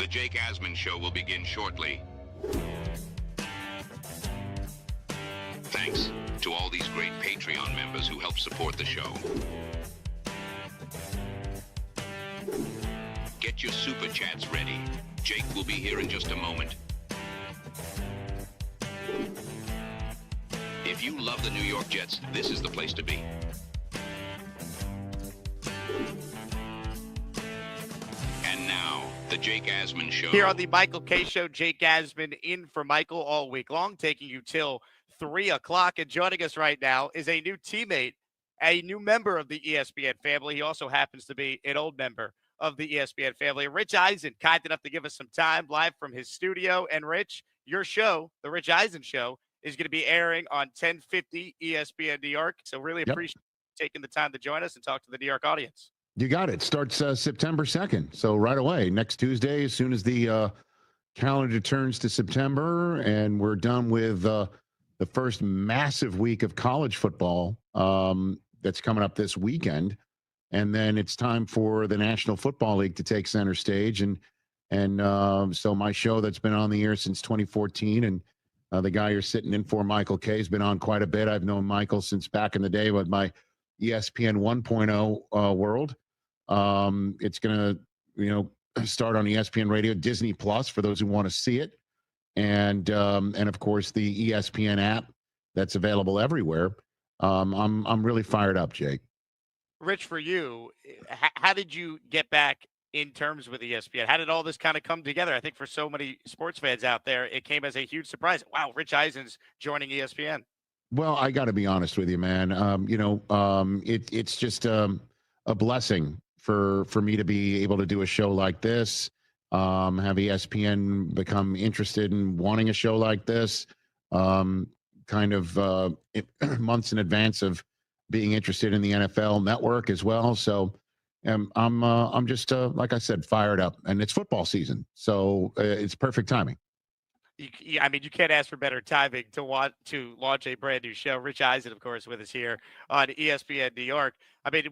The Jake Asman Show will begin shortly. Thanks to all these great Patreon members who help support the show. Get your super chats ready. Jake will be here in just a moment. If you love the New York Jets, this is the place to be. And now, the Jake Asman Show. Here on the Michael K. Show, Jake Asman in for Michael all week long, taking you till 3 o'clock. And joining us right now is a new teammate, a new member of the ESPN family. He also happens to be an old member of the ESPN family. Rich Eisen, kind enough to give us some time live from his studio. And Rich, your show, the Rich Eisen Show, is going to be airing on 1050 ESPN New York. So really appreciate you taking the time to join us and talk to the New York audience. You got it. Starts September 2nd. So right away, next Tuesday, as soon as the calendar turns to September, and we're done with the first massive week of college football that's coming up this weekend. And then it's time for the National Football League to take center stage. And so my show that's been on the air since 2014, and the guy you're sitting in for, Michael K., has been on quite a bit. I've known Michael since back in the day with my ESPN 1.0 world. It's going to, start on ESPN Radio, Disney Plus for those who want to see it. And of course, the ESPN app that's available everywhere. I'm really fired up, Jake. Rich, for you, how did you get back in terms with ESPN? How did all this kind of come together? I think for so many sports fans out there, it came as a huge surprise. Wow, Rich Eisen's joining ESPN. Well, I got to be honest with you, man. It's just a blessing for me to be able to do a show like this, have ESPN become interested in wanting a show like this, months in advance of being interested in the NFL Network as well. So I'm just like I said, fired up, and it's football season, so it's perfect timing. You can't ask for better timing to launch a brand new show. Rich Eisen, of course, with us here on ESPN New York.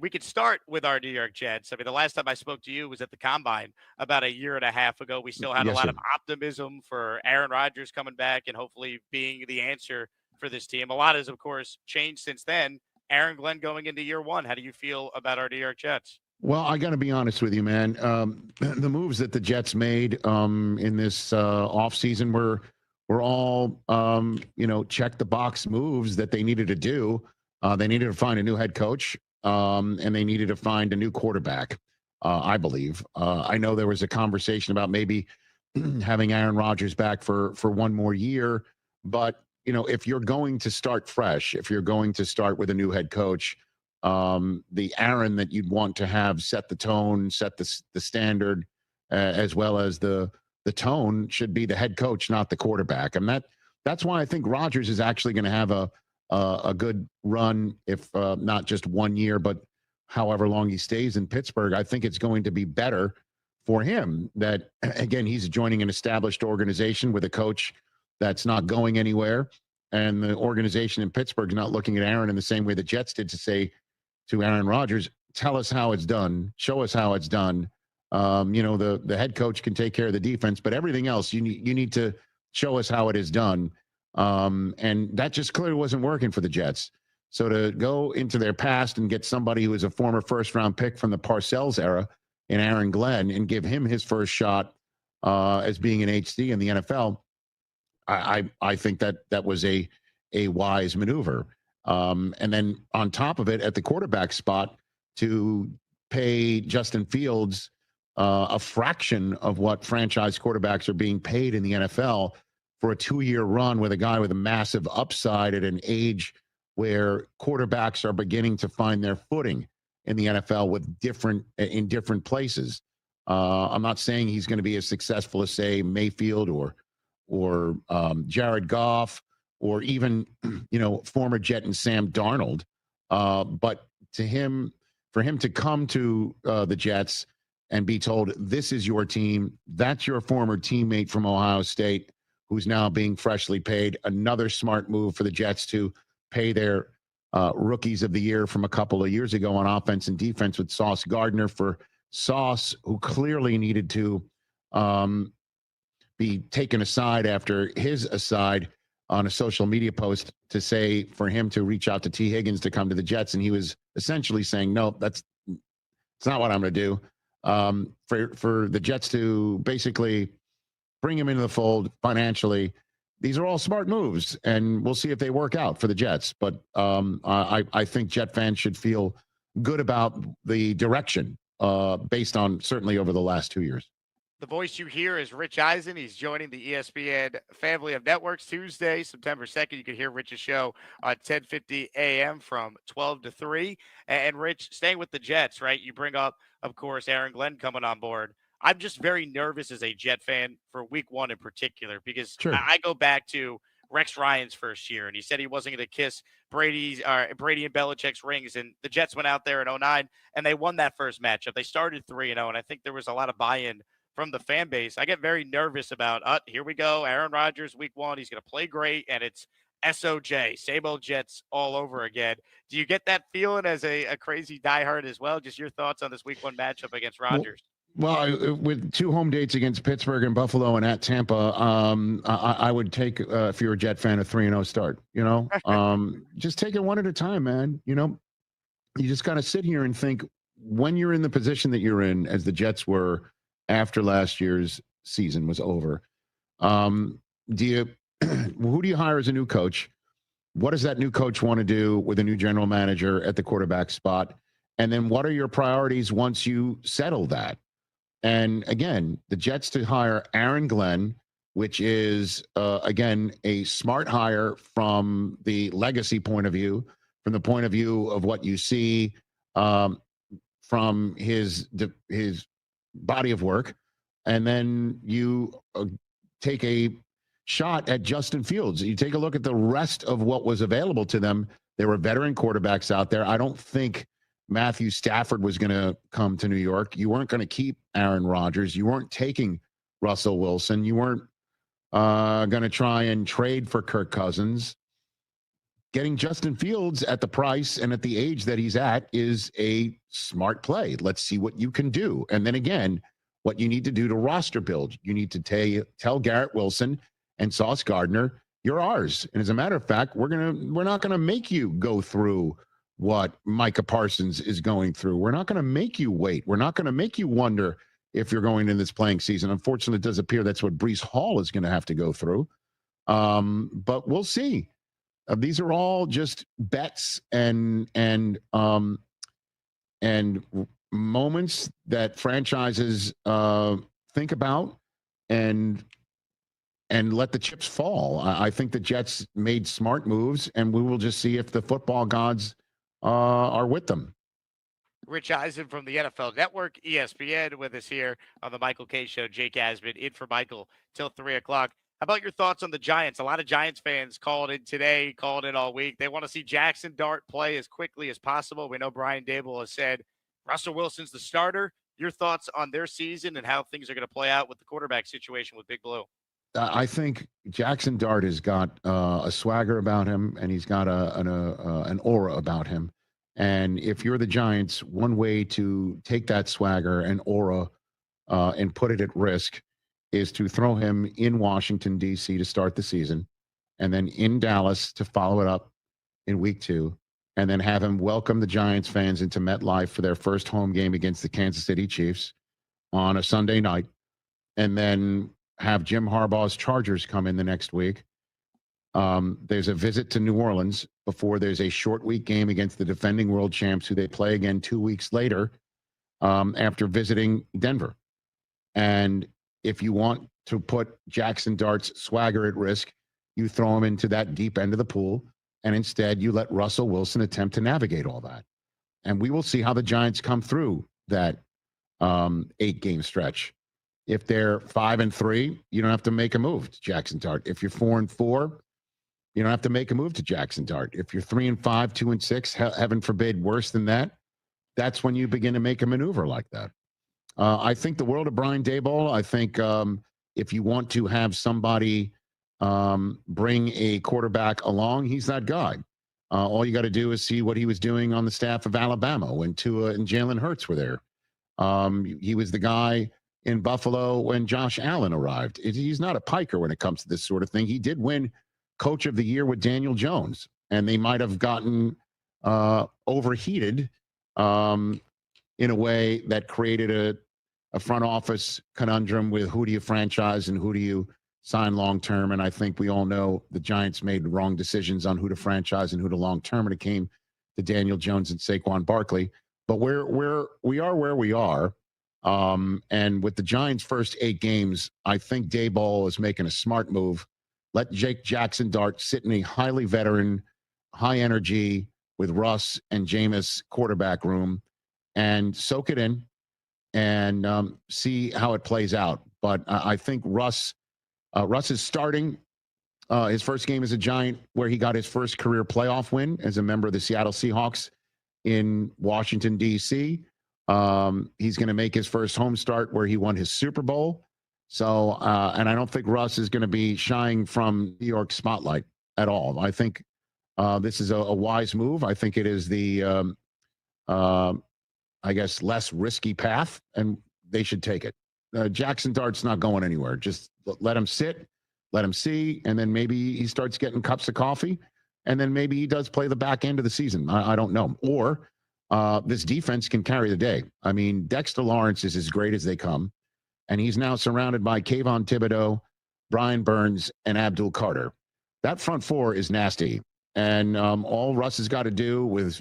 We could start with our New York Jets. The last time I spoke to you was at the Combine about a year and a half ago. We still had a lot of optimism for Aaron Rodgers coming back and hopefully being the answer for this team. A lot has, of course, changed since then. Aaron Glenn going into year one. How do you feel about our New York Jets? Well, I got to be honest with you, man. The moves that the Jets made in this offseason were all, check the box moves that they needed to do. They needed to find a new head coach, and they needed to find a new quarterback, I believe. I know there was a conversation about maybe having Aaron Rodgers back for one more year. But, if you're going to start fresh, if you're going to start with a new head coach, the Aaron that you'd want to have set the tone, set the standard, as well as the tone should be the head coach, not the quarterback. And that's why I think Rodgers is actually going to have a good run, if not just 1 year, but however long he stays in Pittsburgh. I think it's going to be better for him that, again, he's joining an established organization with a coach that's not going anywhere. And the organization in Pittsburgh is not looking at Aaron in the same way the Jets did to say to Aaron Rodgers, tell us how it's done. Show us how it's done. The head coach can take care of the defense, but everything else, you need to show us how it is done. And that just clearly wasn't working for the Jets. So to go into their past and get somebody who was a former first-round pick from the Parcells era in Aaron Glenn and give him his first shot as being an HC in the NFL, I think that was a wise maneuver. And then on top of it, at the quarterback spot, to pay Justin Fields a fraction of what franchise quarterbacks are being paid in the NFL for a 2-year run with a guy with a massive upside at an age where quarterbacks are beginning to find their footing in the NFL in different places. I'm not saying he's going to be as successful as, say, Mayfield or Jared Goff, or even, former Jet and Sam Darnold. But for him to come to the Jets and be told, this is your team, that's your former teammate from Ohio State, who's now being freshly paid. Another smart move for the Jets to pay their rookies of the year from a couple of years ago on offense and defense with Sauce Gardner, for Sauce, who clearly needed to be taken aside after his aside on a social media post to say for him to reach out to T. Higgins to come to the Jets. And he was essentially saying, no, it's not what I'm going to do. For the Jets to basically bring him into the fold financially, these are all smart moves, and we'll see if they work out for the Jets. But I think Jet fans should feel good about the direction based on certainly over the last 2 years. The voice you hear is Rich Eisen. He's joining the ESPN family of networks Tuesday, September 2nd. You can hear Rich's show at 10:50 a.m. from 12 to 3. And Rich, staying with the Jets, right? You bring up, of course, Aaron Glenn coming on board. I'm just very nervous as a Jet fan for week one in particular because Sure. I go back to Rex Ryan's first year, and he said he wasn't going to kiss Brady and Belichick's rings. And the Jets went out there in 09, and they won that first matchup. They started 3-0, and I think there was a lot of buy-in from the fan base. I get very nervous about, here we go, Aaron Rodgers, week one. He's going to play great, and it's SOJ, same old Jets all over again. Do you get that feeling as a crazy diehard as well? Just your thoughts on this week one matchup against Rodgers? Well, with 2 home dates against Pittsburgh and Buffalo and at Tampa, I would take, if you're a Jet fan, a 3-0 start. Just take it one at a time, man. You just got to sit here and think when you're in the position that you're in, as the Jets were after last year's season was over. Who do you hire as a new coach? What does that new coach want to do with a new general manager at the quarterback spot? And then what are your priorities once you settle that? And again, the Jets to hire Aaron Glenn, which is, again, a smart hire from the legacy point of view, from the point of view of what you see from his body of work. And then you take a shot at Justin Fields. You take a look at the rest of what was available to them. There were veteran quarterbacks out there. I don't think Matthew Stafford was going to come to New York. You weren't going to keep Aaron Rodgers. You weren't taking Russell Wilson. You weren't going to try and trade for Kirk Cousins. Getting Justin Fields at the price and at the age that he's at is a smart play. Let's see what you can do. And then again, what you need to do to roster build. You need to tell Garrett Wilson and Sauce Gardner, you're ours. And as a matter of fact, we're not going to make you go through what Micah Parsons is going through. We're not going to make you wait. We're not going to make you wonder if you're going in this playing season. Unfortunately, it does appear that's what Breece Hall is going to have to go through. But we'll see. These are all just bets and moments that franchises think about and let the chips fall. I think the Jets made smart moves, and we will just see if the football gods are with them. Rich Eisen from the NFL Network, ESPN, with us here on the Michael Kay Show. Jake Asman in for Michael till 3 o'clock. How about your thoughts on the Giants? A lot of Giants fans called in today, called in all week. They want to see Jackson Dart play as quickly as possible. We know Brian Daboll has said Russell Wilson's the starter. Your thoughts on their season and how things are going to play out with the quarterback situation with Big Blue? I think Jackson Dart has got a swagger about him, and he's got an aura about him. And if you're the Giants, one way to take that swagger and aura and put it at risk is to throw him in Washington, D.C. to start the season, and then in Dallas to follow it up in week 2, and then have him welcome the Giants fans into MetLife for their first home game against the Kansas City Chiefs on a Sunday night, and then have Jim Harbaugh's Chargers come in the next week. There's a visit to New Orleans before there's a short week game against the defending world champs, who they play again 2 weeks later after visiting Denver. And if you want to put Jackson Dart's swagger at risk, you throw him into that deep end of the pool, and instead you let Russell Wilson attempt to navigate all that. And we will see how the Giants come through that 8-game stretch. If they're 5-3, you don't have to make a move to Jackson Dart. If you're 4-4, you don't have to make a move to Jackson Dart. If you're 3-5, 2-6, heaven forbid, worse than that, that's when you begin to make a maneuver like that. I think the world of Brian Daboll. I think if you want to have somebody bring a quarterback along, he's that guy. All you got to do is see what he was doing on the staff of Alabama when Tua and Jalen Hurts were there. He was the guy in Buffalo when Josh Allen arrived. He's not a piker when it comes to this sort of thing. He did win Coach of the Year with Daniel Jones, and they might have gotten overheated in a way that created a front office conundrum with who do you franchise and who do you sign long term. And I think we all know the Giants made wrong decisions on who to franchise and who to long term, and it came to Daniel Jones and Saquon Barkley. But we are where we are. And with the Giants' first 8 games, I think Daboll is making a smart move. Let Jake Jackson Dart sit in a highly veteran, high energy with Russ and Jameis quarterback room and soak it in and see how it plays out. But I think Russ is starting his first game as a Giant, where he got his first career playoff win as a member of the Seattle Seahawks in Washington, D.C. He's going to make his first home start where he won his Super Bowl. So, and I don't think Russ is going to be shying from New York spotlight at all. I think this is a wise move. I think it is the, I guess, less risky path, and they should take it. Jackson Dart's not going anywhere. Just let him sit, let him see, and then maybe he starts getting cups of coffee, and then maybe he does play the back end of the season. I don't know. Or this defense can carry the day. I mean, Dexter Lawrence is as great as they come, and he's now surrounded by Kayvon Thibodeau, Brian Burns, and Abdul Carter. That front four is nasty, and all Russ has got to do with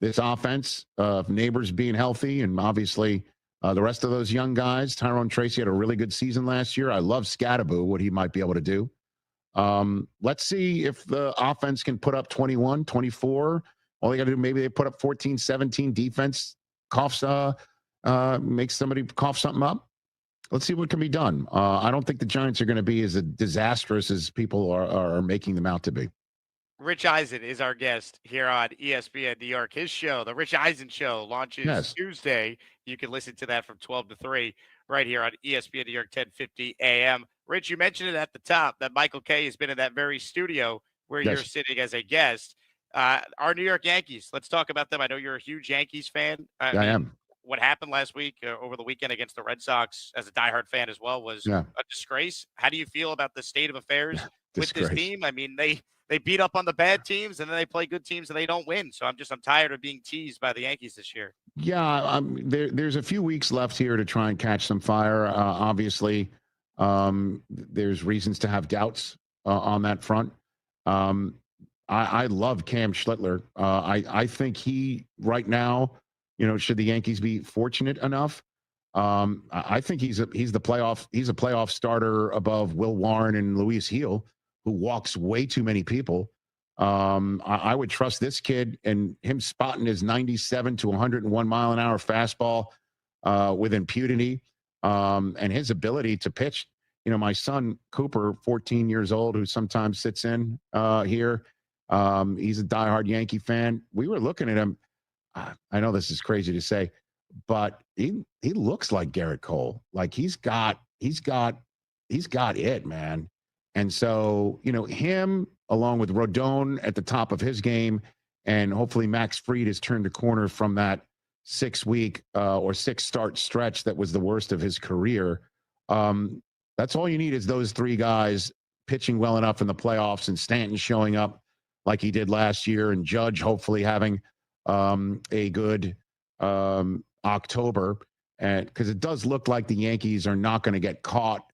this offense, Neighbors being healthy, and obviously the rest of those young guys. Tyrone Tracy had a really good season last year. I love Scatterbo, what he might be able to do. Let's see if the offense can put up 21, 24. All they got to do, maybe they put up 14, 17. Defense coughs, makes somebody cough something up. Let's see what can be done. I don't think the Giants are going to be as disastrous as people are making them out to be. Rich Eisen is our guest here on ESPN New York. His show, The Rich Eisen Show, launches Tuesday. You can listen to that from 12 to 3 right here on ESPN New York, 1050 a.m. Rich, you mentioned it at the top that Michael Kay has been in that very studio where you're sitting as a guest. Our New York Yankees, let's talk about them. I know you're a huge Yankees fan. I am. What happened last week over the weekend against the Red Sox, as a diehard fan as well, was a disgrace. How do you feel about the state of affairs with this team? I mean, they beat up on the bad teams, and then they play good teams, and they don't win. So I'm tired of being teased by the Yankees this year. Yeah, there's a few weeks left here to try and catch some fire. Obviously, there's reasons to have doubts on that front. I love Cam Schlittler. I think he right now, should the Yankees be fortunate enough, I think he's a playoff starter above Will Warren and Luis Gil, who walks way too many people. I would trust this kid and him spotting his 97 to 101 mile an hour fastball with impunity, and his ability to pitch. My son Cooper, 14 years old, who sometimes sits in here, he's a diehard Yankee fan. We were looking at him. I know this is crazy to say, but he looks like Garrett Cole. Like he's got it, man. And so, him along with Rodon at the top of his game, and hopefully Max Fried has turned a corner from that 6-week or 6-start stretch that was the worst of his career. That's all you need is those 3 guys pitching well enough in the playoffs, and Stanton showing up like he did last year, and Judge hopefully having a good October. And because it does look like the Yankees are not going to get caught.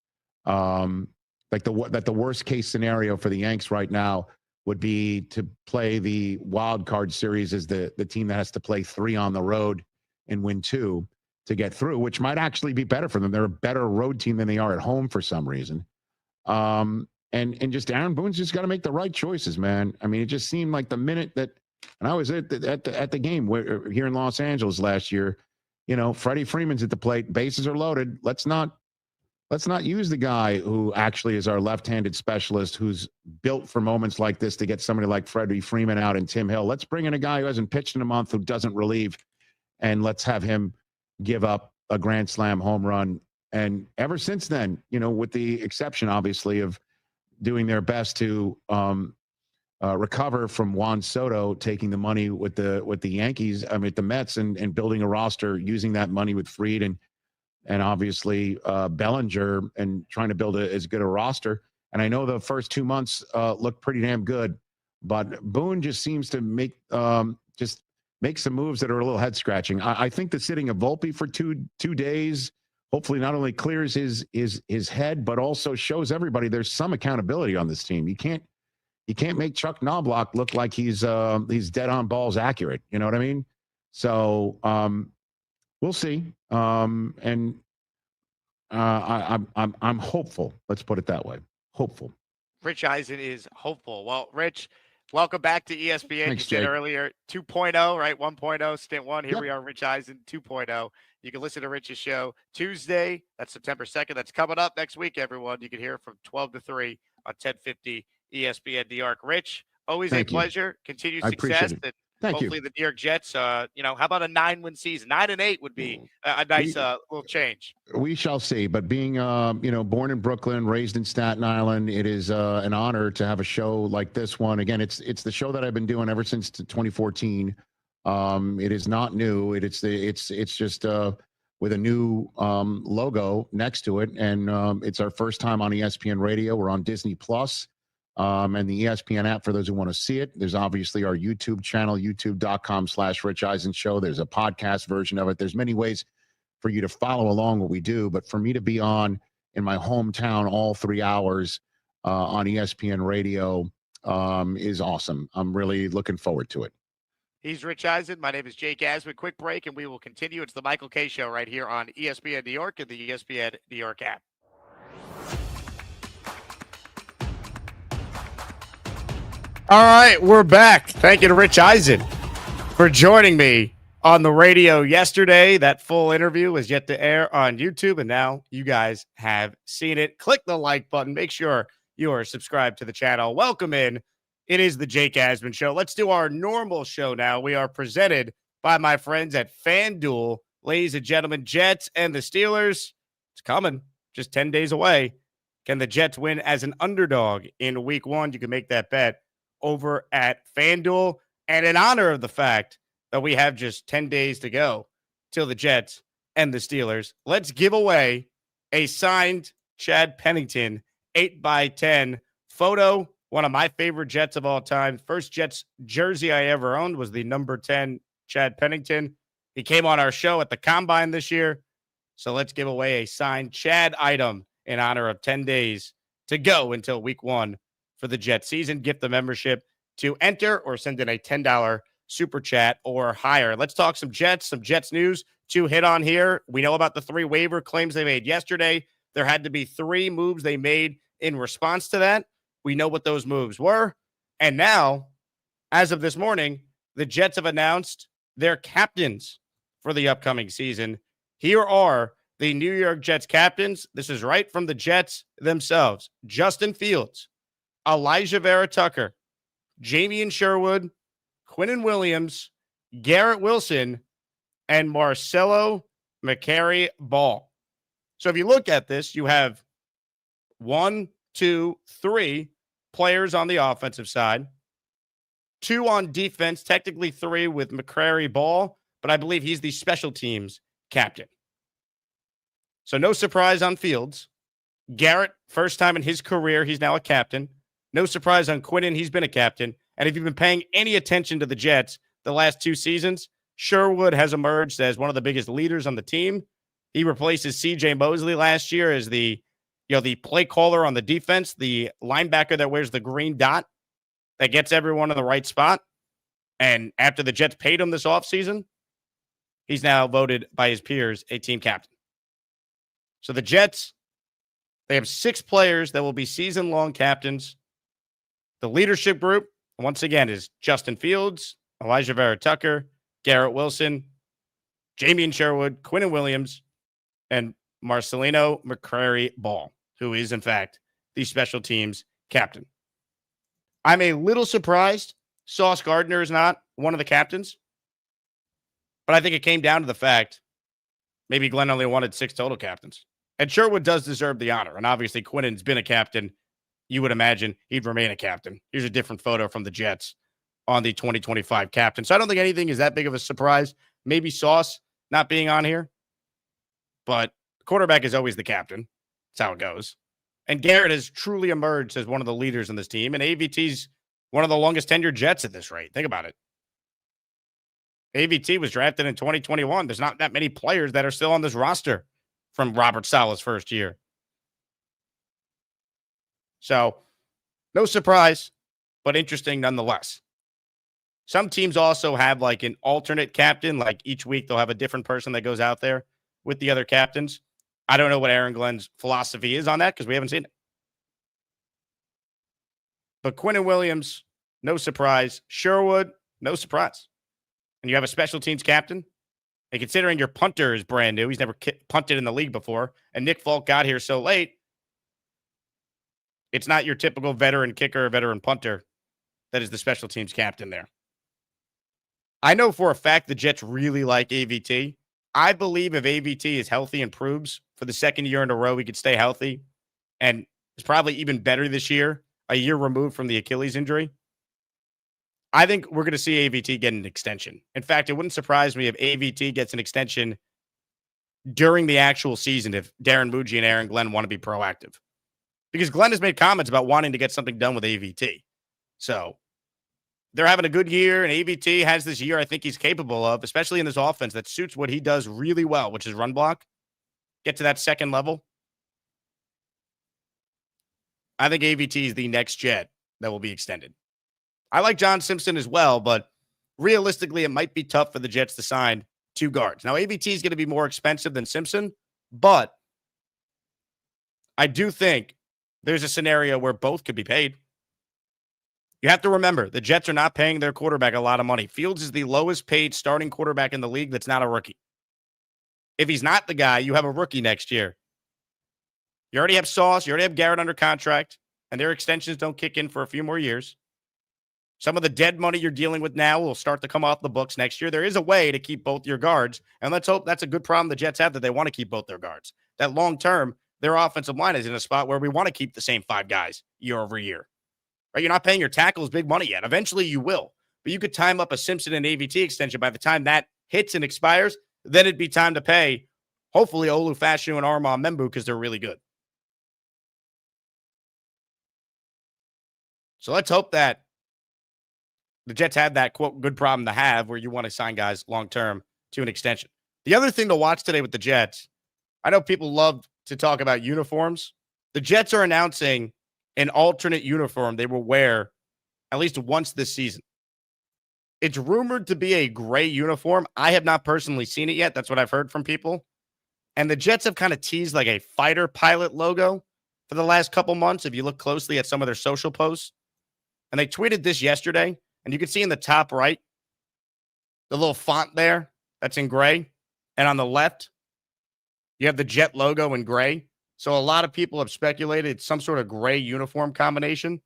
That the worst case scenario for the Yanks right now would be to play the wild card series as the team that has to play 3 on the road and win 2 to get through, which might actually be better for them. They're a better road team than they are at home for some reason. And just Aaron Boone's just got to make the right choices, man. I mean, it just seemed like the minute that, and I was at the game here in Los Angeles last year, Freddie Freeman's at the plate, bases are loaded. Let's not use the guy who actually is our left-handed specialist, who's built for moments like this, to get somebody like Freddie Freeman out and Tim Hill. Let's bring in a guy who hasn't pitched in a month, who doesn't relieve, and let's have him give up a grand slam home run. And ever since then, with the exception, obviously, of doing their best to recover from Juan Soto taking the money with the Yankees, the Mets, and building a roster using that money with Fried and and obviously Bellinger, and trying to build as good a roster. And I know the first 2 months looked pretty damn good, but Boone just seems to make some moves that are a little head scratching. I think the sitting of Volpe for two days hopefully not only clears his head, but also shows everybody there's some accountability on this team. You can't make Chuck Knobloch look like he's dead on balls accurate. You know what I mean? So we'll see. And I'm hopeful. Let's put it that way. Hopeful. Rich Eisen is hopeful. Well, Rich, welcome back to ESPN. Thanks, You said Jake. earlier 2.0, right? 1.0, stint one. Here Yep. we are, Rich Eisen 2.0. You can listen to Rich's show Tuesday. That's September 2nd. That's coming up next week, everyone. You can hear it from 12 to 3 on 1050 ESPN New York. Rich, always Thank a you. pleasure. Continued I success. appreciate it. And Thank hopefully you. the New York Jets, how about a 9-win season? 9-8 would be a nice little change. We shall see. But being, born in Brooklyn, raised in Staten Island, it is an honor to have a show like this one. Again, it's the show that I've been doing ever since 2014. It is not new. It's just with a new logo next to it, and it's our first time on ESPN Radio. We're on Disney Plus, and the ESPN app for those who want to see it. There's obviously our YouTube channel, youtube.com/Rich Eisen Show. There's a podcast version of it. There's many ways for you to follow along what we do, but for me to be on in my hometown all 3 hours on ESPN Radio is awesome. I'm really looking forward to it. He's Rich Eisen. My name is Jake Asman. Quick break, and we will continue. It's the Michael Kay Show right here on ESPN New York and the ESPN New York app. All right, we're back. Thank you to Rich Eisen for joining me on the radio yesterday. That full interview was yet to air on YouTube, and now you guys have seen it. Click the like button. Make sure you are subscribed to the channel. Welcome in. It is the Jake Asman Show. Let's do our normal show now. We are presented by my friends at FanDuel. Ladies and gentlemen, Jets and the Steelers. It's coming. Just 10 days away. Can the Jets win as an underdog in week 1? You can make that bet over at FanDuel. And in honor of the fact that we have just 10 days to go till the Jets and the Steelers, let's give away a signed Chad Pennington 8x10 photo. One of my favorite Jets of all time. First Jets jersey I ever owned was the number 10 Chad Pennington. He came on our show at the Combine this year. So let's give away a signed Chad item in honor of 10 days to go until week 1 for the Jets season. Gift the membership to enter or send in a $10 super chat or higher. Let's talk some Jets news to hit on here. We know about the 3 waiver claims they made yesterday. There had to be 3 moves they made in response to that. We know what those moves were. And now, as of this morning, the Jets have announced their captains for the upcoming season. Here are the New York Jets captains. This is right from the Jets themselves. Justin Fields, Elijah Vera Tucker, Jamie Sherwood, Quinnen Williams, Garrett Wilson, and Marcelo McCary Ball. So if you look at this, you have 1, 2, 3 players on the offensive side, 2 on defense, technically 3 with McCrary Ball, but I believe he's the special teams captain. So no surprise on Fields. Garrett, first time in his career, he's now a captain. No surprise on Quinnen, he's been a captain. And if you've been paying any attention to the Jets the last 2 seasons, Sherwood has emerged as one of the biggest leaders on the team. He replaces C.J. Mosley last year as the play caller on the defense, the linebacker that wears the green dot that gets everyone in the right spot. And after the Jets paid him this offseason, he's now voted by his peers a team captain. So the Jets, they have 6 players that will be season-long captains. The leadership group, once again, is Justin Fields, Elijah Vera Tucker, Garrett Wilson, Jamie Sherwood, Quinnen Williams, and Marcelino McCrary Ball, who is, in fact, the special teams captain. I'm a little surprised Sauce Gardner is not one of the captains, but I think it came down to the fact maybe Glenn only wanted 6 total captains. And Sherwood does deserve the honor, and obviously Quinnen's been a captain. You would imagine he'd remain a captain. Here's a different photo from the Jets on the 2025 captain. So I don't think anything is that big of a surprise. Maybe Sauce not being on here, but quarterback is always the captain. That's how it goes. And Garrett has truly emerged as one of the leaders in this team. And AVT's one of the longest tenured Jets at this rate. Think about it. AVT was drafted in 2021. There's not that many players that are still on this roster from Robert Saleh's first year. So, no surprise, but interesting nonetheless. Some teams also have like an alternate captain. Like each week they'll have a different person that goes out there with the other captains. I don't know what Aaron Glenn's philosophy is on that because we haven't seen it. But Quinnen Williams, no surprise. Sherwood, no surprise. And you have a special teams captain. And considering your punter is brand new, he's never punted in the league before, and Nick Folk got here so late, it's not your typical veteran kicker or veteran punter that is the special teams captain there. I know for a fact the Jets really like AVT. I believe if AVT is healthy and proves for the second year in a row he could stay healthy and is probably even better this year, a year removed from the Achilles injury, I think we're going to see AVT get an extension. In fact, it wouldn't surprise me if AVT gets an extension during the actual season if Darren Muji and Aaron Glenn want to be proactive. Because Glenn has made comments about wanting to get something done with AVT. So they're having a good year, and AVT has this year I think he's capable of, especially in this offense that suits what he does really well, which is run block, get to that second level. I think AVT is the next Jet that will be extended. I like John Simpson as well, but realistically, it might be tough for the Jets to sign two guards. Now, AVT is going to be more expensive than Simpson, but I do think there's a scenario where both could be paid. You have to remember, the Jets are not paying their quarterback a lot of money. Fields is the lowest paid starting quarterback in the league that's not a rookie. If he's not the guy, you have a rookie next year. You already have Sauce, you already have Garrett under contract, and their extensions don't kick in for a few more years. Some of the dead money you're dealing with now will start to come off the books next year. There is a way to keep both your guards, and let's hope that's a good problem the Jets have, that they want to keep both their guards. That long-term, their offensive line is in a spot where we want to keep the same five guys year over year. Right? You're not paying your tackles big money yet. Eventually you will. But you could time up a Simpson and AVT extension. By the time that hits and expires, then it'd be time to pay, hopefully, Olu Fashu and Armand Membu because they're really good. So let's hope that the Jets have that, quote, good problem to have where you want to sign guys long-term to an extension. The other thing to watch today with the Jets, I know people love to talk about uniforms. The Jets are announcing an alternate uniform they will wear at least once this season. It's rumored to be a gray uniform. I have not personally seen it yet. That's what I've heard from people. And the Jets have kind of teased like a fighter pilot logo for the last couple months, if you look closely at some of their social posts. And they tweeted this yesterday. And you can see in the top right, the little font there that's in gray. And on the left, you have the Jet logo in gray. So a lot of people have speculated it's some sort of gray uniform combination.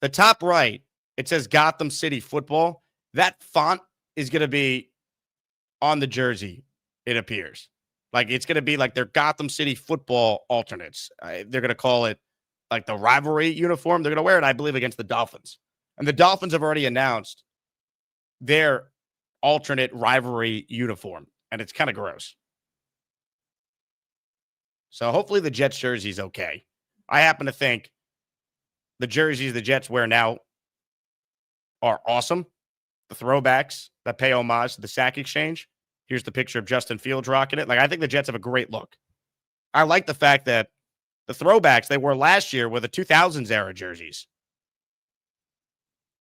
The top right, it says Gotham City Football. That font is going to be on the jersey, it appears. Like it's going to be like their Gotham City Football alternates. They're going to call it like the rivalry uniform. They're going to wear it, I believe, against the Dolphins. And the Dolphins have already announced their alternate rivalry uniform. And it's kind of gross. So hopefully the Jets jersey is okay. I happen to think the jerseys the Jets wear now are awesome. The throwbacks that pay homage to the sack exchange. Here's the picture of Justin Fields rocking it. Like, I think the Jets have a great look. I like the fact that the throwbacks they wore last year were the 2000s era jerseys.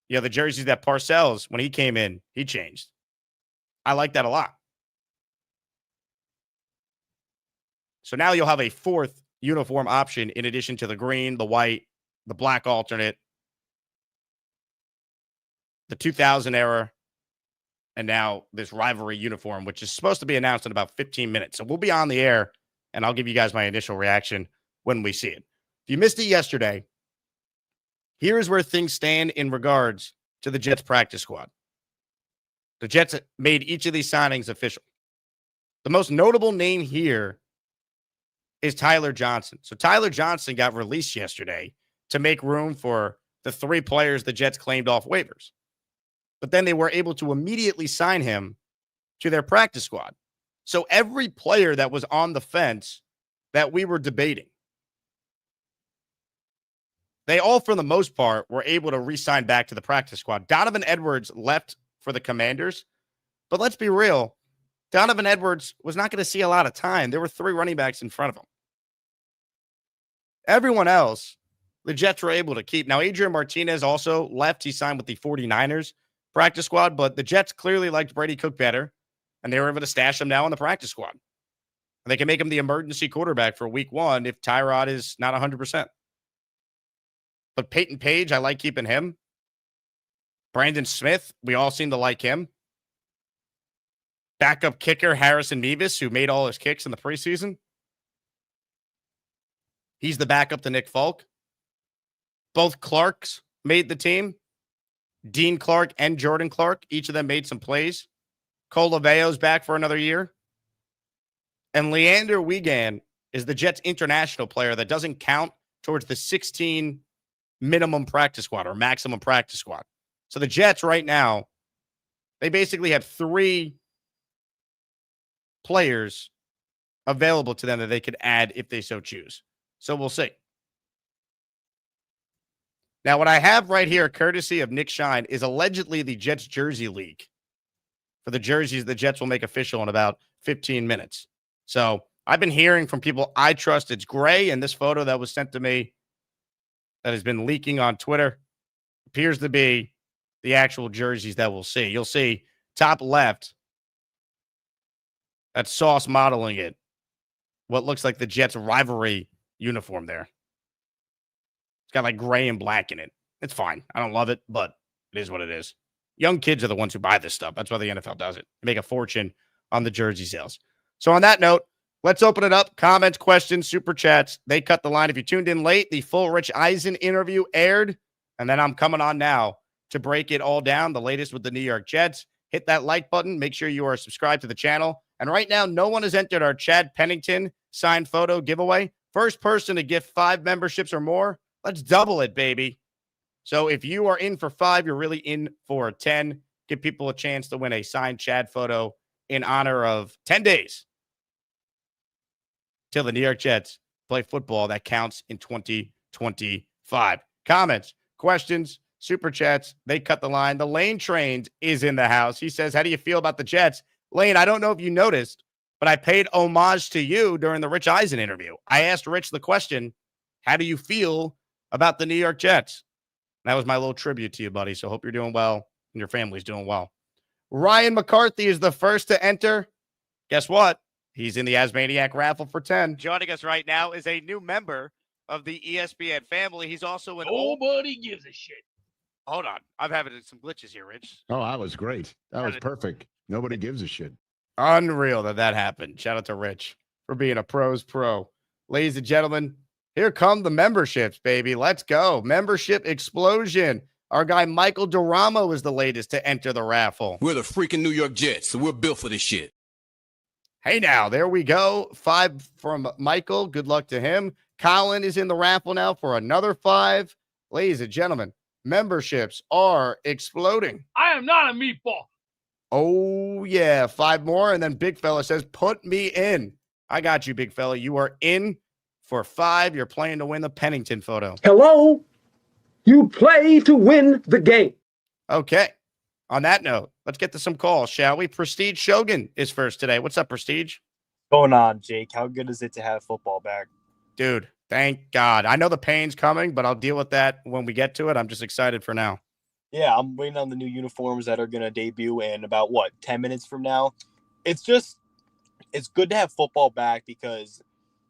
You know, the jerseys that Parcells, when he came in, he changed. I like that a lot. So now you'll have a fourth uniform option in addition to the green, the white, the black alternate, the 2000 era, and now this rivalry uniform, which is supposed to be announced in about 15 minutes. So we'll be on the air, and I'll give you guys my initial reaction when we see it. If you missed it yesterday, here is where things stand in regards to the Jets practice squad. The Jets made each of these signings official. The most notable name here is Tyler Johnson. So Tyler Johnson got released yesterday to make room for the three players the Jets claimed off waivers. But then they were able to immediately sign him to their practice squad. So every player that was on the fence that we were debating, they all, for the most part, were able to re-sign back to the practice squad. Donovan Edwards left for the Commanders, but let's be real. Donovan Edwards was not going to see a lot of time. There were 3 running backs in front of him. Everyone else, the Jets were able to keep. Now, Adrian Martinez also left. He signed with the 49ers practice squad, but the Jets clearly liked Brady Cook better, and they were able to stash him now on the practice squad. And they can make him the emergency quarterback for week 1 if Tyrod is not 100%. But Peyton Page, I like keeping him. Brandon Smith, we all seem to like him. Backup kicker Harrison Mevis, who made all his kicks in the preseason. He's the backup to Nick Folk. Both Clarks made the team. Dean Clark and Jordan Clark, each of them made some plays. Cole Laveo's back for another year. And Leander Wiegand is the Jets international player that doesn't count towards the 16 minimum practice squad or maximum practice squad. So the Jets right now, they basically have 3 players available to them that they could add if they so choose. So we'll see. Now, what I have right here, courtesy of Nick Shine, is allegedly the Jets jersey leak for the jerseys the Jets will make official in about 15 minutes. So I've been hearing from people I trust it's gray, and this photo that was sent to me that has been leaking on Twitter appears to be the actual jerseys that we'll see. You'll see top left, that's Sauce modeling it, what looks like the Jets rivalry uniform there. It's got like gray and black in it. It's fine. I don't love it, but it is what it is. Young kids are the ones who buy this stuff. That's why the NFL does it. They make a fortune on the jersey sales. So on that note, let's open it up. Comments, questions, super chats. They cut the line. If you tuned in late, the full Rich Eisen interview aired, and then I'm coming on now to break it all down, the latest with the New York Jets. Hit that like button. Make sure you are subscribed to the channel. And right now, no one has entered our Chad Pennington signed photo giveaway. First person to gift 5 memberships or more, let's double it, baby. So if you are in for 5, you're really in for 10. Give people a chance to win a signed Chad photo in honor of 10 days till the New York Jets play football that counts in 2025. Comments, questions, super chats, they cut the line. The Lane Trains is in the house. He says, how do you feel about the Jets? Lane, I don't know if you noticed, but I paid homage to you during the Rich Eisen interview. I asked Rich the question, how do you feel about the New York Jets? That was my little tribute to you, buddy. So hope you're doing well and your family's doing well. Ryan McCarthy is the first to enter. Guess what? He's in the Asmaniac raffle for 10. Joining us right now is a new member of the ESPN family. He's also an Nobody gives a shit. Hold on. I'm having some glitches here, Rich. Oh, that was great. That was perfect. Nobody gives a shit. Unreal that happened. Shout out to Rich for being a pro's pro. Ladies and gentlemen, here come the memberships, baby. Let's go. Membership explosion. Our guy Michael Duramo is the latest to enter the raffle. We're the freaking New York Jets, so we're built for this shit. Hey, now, there we go. 5 from Michael. Good luck to him. Colin is in the raffle now for another 5. Ladies and gentlemen, memberships are exploding. I am not a meatball. Oh, yeah. 5 more. And then Big Fella says, put me in. I got you, Big Fella. You are in for 5. You're playing to win the Pennington photo. Hello. You play to win the game. Okay. On that note, let's get to some calls, shall we? Prestige Shogun is first today. What's up, Prestige? Going on, Jake? How good is it to have football back? Dude, thank God. I know the pain's coming, but I'll deal with that when we get to it. I'm just excited for now. Yeah, I'm waiting on the new uniforms that are going to debut in about, 10 minutes from now? It's good to have football back because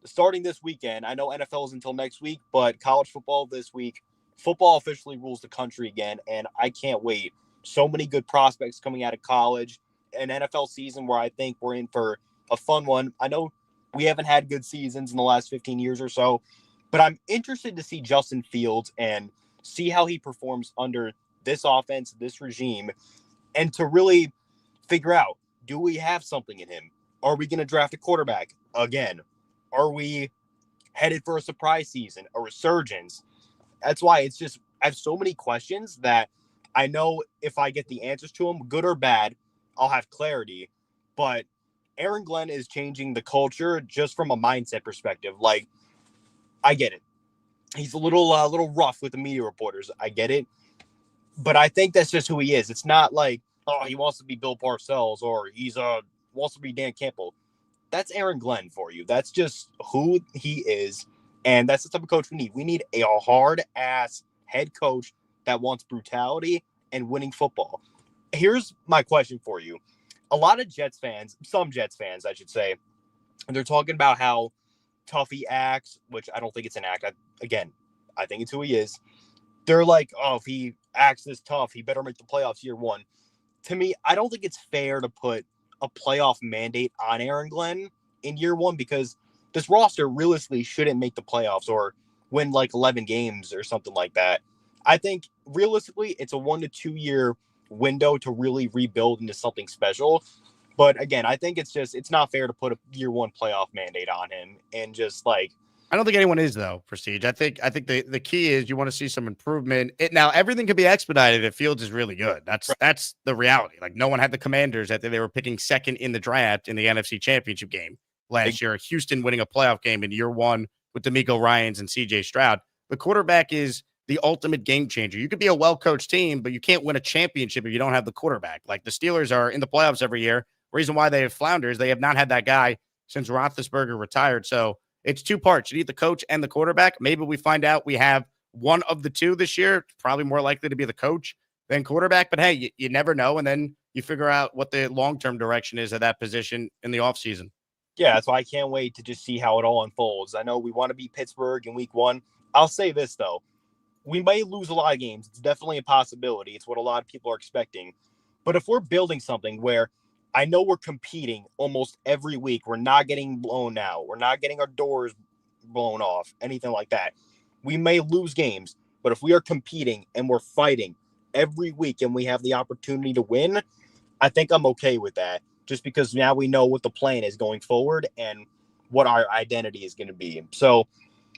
starting this weekend, I know NFL is until next week, but college football this week, football officially rules the country again, and I can't wait. So many good prospects coming out of college, an NFL season where I think we're in for a fun one. I know we haven't had good seasons in the last 15 years or so, but I'm interested to see Justin Fields and see how he performs under this offense, this regime, and to really figure out, do we have something in him? Are we going to draft a quarterback again? Are we headed for a surprise season, a resurgence? That's why I have so many questions that I know if I get the answers to them, good or bad, I'll have clarity. But Aaron Glenn is changing the culture just from a mindset perspective. Like, I get it. He's a little rough with the media reporters. I get it. But I think that's just who he is. It's not like, oh, he wants to be Bill Parcells or he's wants to be Dan Campbell. That's Aaron Glenn for you. That's just who he is. And that's the type of coach we need. We need a hard-ass head coach that wants brutality and winning football. Here's my question for you. A lot of Jets fans, some Jets fans, I should say, they're talking about how tough he acts, which I don't think it's an act. I think it's who he is. They're like, oh, if he acts this tough, he better make the playoffs year one. To me, I don't think it's fair to put a playoff mandate on Aaron Glenn in year one because this roster realistically shouldn't make the playoffs or win like 11 games or something like that. I think realistically, it's a 1 to 2 year window to really rebuild into something special. But again, I think it's not fair to put a year one playoff mandate on him and just like. I don't think anyone is though, Prestige. I think the key is you want to see some improvement. Now everything can be expedited if Fields is really good. That's the reality. Like no one had the Commanders that they were picking second in the draft in the NFC Championship game last year. Houston winning a playoff game in year one with DeMeco Ryans and CJ Stroud. The quarterback is the ultimate game changer. You could be a well-coached team, but you can't win a championship if you don't have the quarterback. Like the Steelers are in the playoffs every year. Reason why they have flounders, they have not had that guy since Roethlisberger retired. So it's two parts. You need the coach and the quarterback. Maybe we find out we have one of the two this year. It's probably more likely to be the coach than quarterback. But hey, you never know. And then you figure out what the long-term direction is at that position in the offseason. Yeah, that's why I can't wait to just see how it all unfolds. I know we want to beat Pittsburgh in week one. I'll say this, though. We may lose a lot of games. It's definitely a possibility. It's what a lot of people are expecting. But if we're building something where I know we're competing almost every week, we're not getting blown out, we're not getting our doors blown off, anything like that. We may lose games, but if we are competing and we're fighting every week and we have the opportunity to win, I think I'm okay with that. Just because now we know what the plan is going forward and what our identity is going to be. So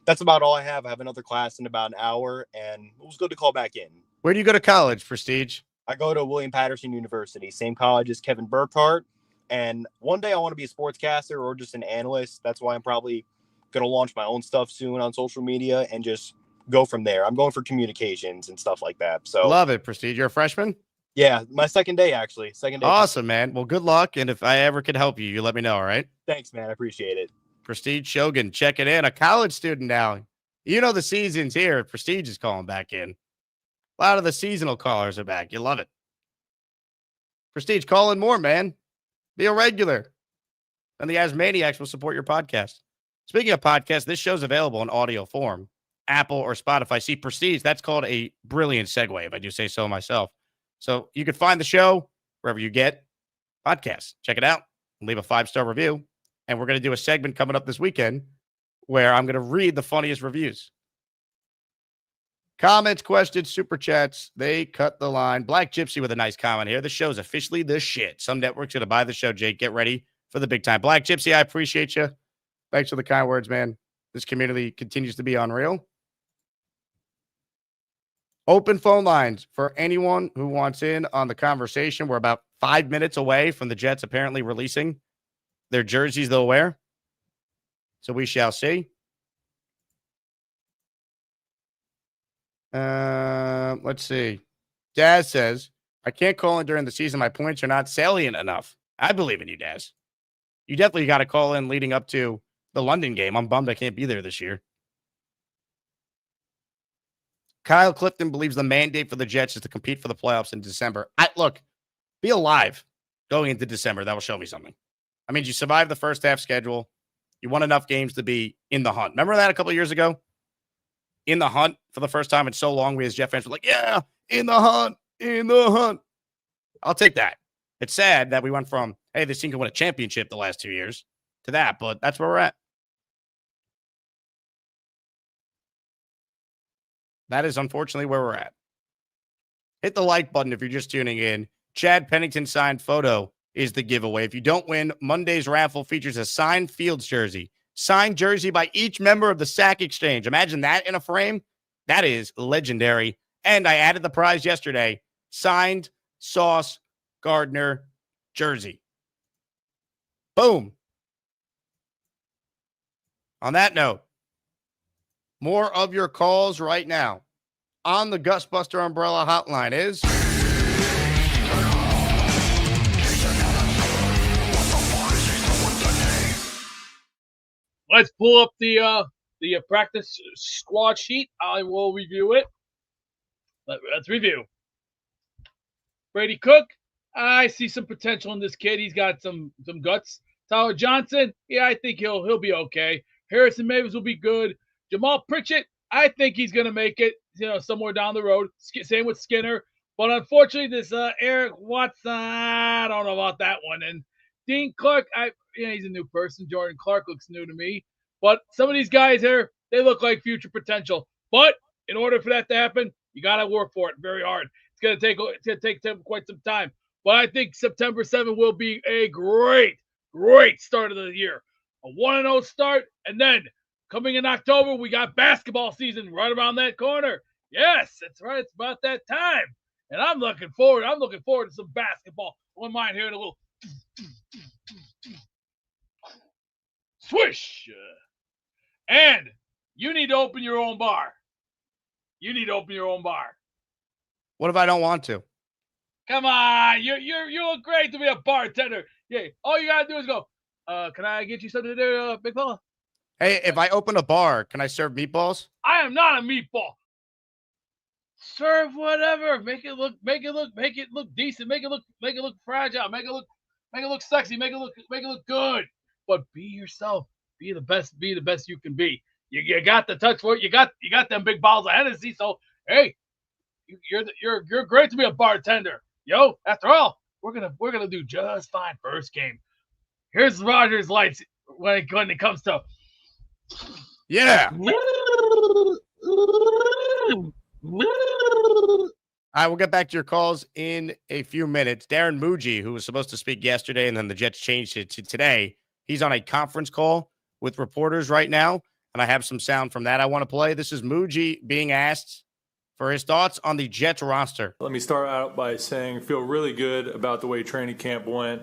that's about all I have. I have another class in about an hour, and it was good to call back in. Where do you go to college, Prestige? I go to William Patterson University, same college as Kevin Burkhardt. And one day I want to be a sportscaster or just an analyst. That's why I'm probably going to launch my own stuff soon on social media and just go from there. I'm going for communications and stuff like that. So love it, Prestige. You're a freshman? Yeah, my second day, actually. Second day. Awesome, man. Well, good luck. And if I ever could help you, you let me know, all right? Thanks, man. I appreciate it. Prestige Shogun, check it in. A college student now. You know the season's here. Prestige is calling back in. A lot of the seasonal callers are back. You love it. Prestige, call in more, man. Be a regular. And the Asmaniacs will support your podcast. Speaking of podcasts, this show's available in audio form. Apple or Spotify. See, Prestige, that's called a brilliant segue, if I do say so myself. So you can find the show wherever you get podcasts. Check it out. Leave a 5-star review. And we're going to do a segment coming up this weekend where I'm going to read the funniest reviews. Comments, questions, super chats. They cut the line. Black Gypsy with a nice comment here. The show's officially the shit. Some networks going to buy the show, Jake. Get ready for the big time. Black Gypsy, I appreciate you. Thanks for the kind words, man. This community continues to be unreal. Open phone lines for anyone who wants in on the conversation. We're about 5 minutes away from the Jets apparently releasing their jerseys they'll wear. So we shall see. Let's see. Daz says, I can't call in during the season. My points are not salient enough. I believe in you, Daz. You definitely got to call in leading up to the London game. I'm bummed I can't be there this year. Kyle Clifton believes the mandate for the Jets is to compete for the playoffs in December. Look, be alive going into December. That will show me something. I mean, you survive the first half schedule. You won enough games to be in the hunt. Remember that a couple of years ago? In the hunt for the first time in so long. We as Jet fans were like, yeah, in the hunt, in the hunt. I'll take that. It's sad that we went from, hey, this team can win a championship the last 2 years to that, but that's where we're at. That is unfortunately where we're at. Hit the like button if you're just tuning in. Chad Pennington signed photo is the giveaway. If you don't win, Monday's raffle features a signed Fields jersey. Signed jersey by each member of the Sack Exchange. Imagine that in a frame. That is legendary. And I added the prize yesterday. Signed Sauce Gardner jersey. Boom. On that note, more of your calls right now on the Gusbuster Umbrella Hotline is... Let's pull up the practice squad sheet. I will review it. Let's review. Brady Cook, I see some potential in this kid. He's got some guts. Tyler Johnson, yeah, I think he'll be okay. Harrison Mavis will be good. Jamal Pritchett, I think he's gonna make it, somewhere down the road. Same with Skinner, but unfortunately, this Eric Watson, I don't know about that one. And Dean Clark, he's a new person. Jordan Clark looks new to me, but some of these guys here, they look like future potential. But in order for that to happen, you gotta work for it very hard. It's gonna take quite some time. But I think September 7th will be a great start of the year. A 1-0 start, and then coming in October, we got basketball season right around that corner. Yes, that's right. It's about that time. And I'm looking forward to some basketball. I wouldn't mind hearing a little swish. And you need to open your own bar. What if I don't want to? Come on, you look great to be a bartender. Yeah, all you gotta do is go. Can I get you something to do, big fella? Hey, if I open a bar, can I serve meatballs? I am not a meatball. Serve whatever. Make it look decent. Make it look fragile. Make it look sexy. Make it look good. But be yourself. Be the best you can be. You got the touch for it. You got them big bottles of Hennessy. So hey, you're great to be a bartender. Yo, after all, we're gonna do just fine first game. Here's Rogers lights when it comes to yeah. All right, we'll get back to your calls in a few minutes. Darren Muji, who was supposed to speak yesterday and then the Jets changed it to today, he's on a conference call with reporters right now, and I have some sound from that I want to play. This is Muji being asked for his thoughts on the Jets roster. Let me start out by saying I feel really good about the way training camp went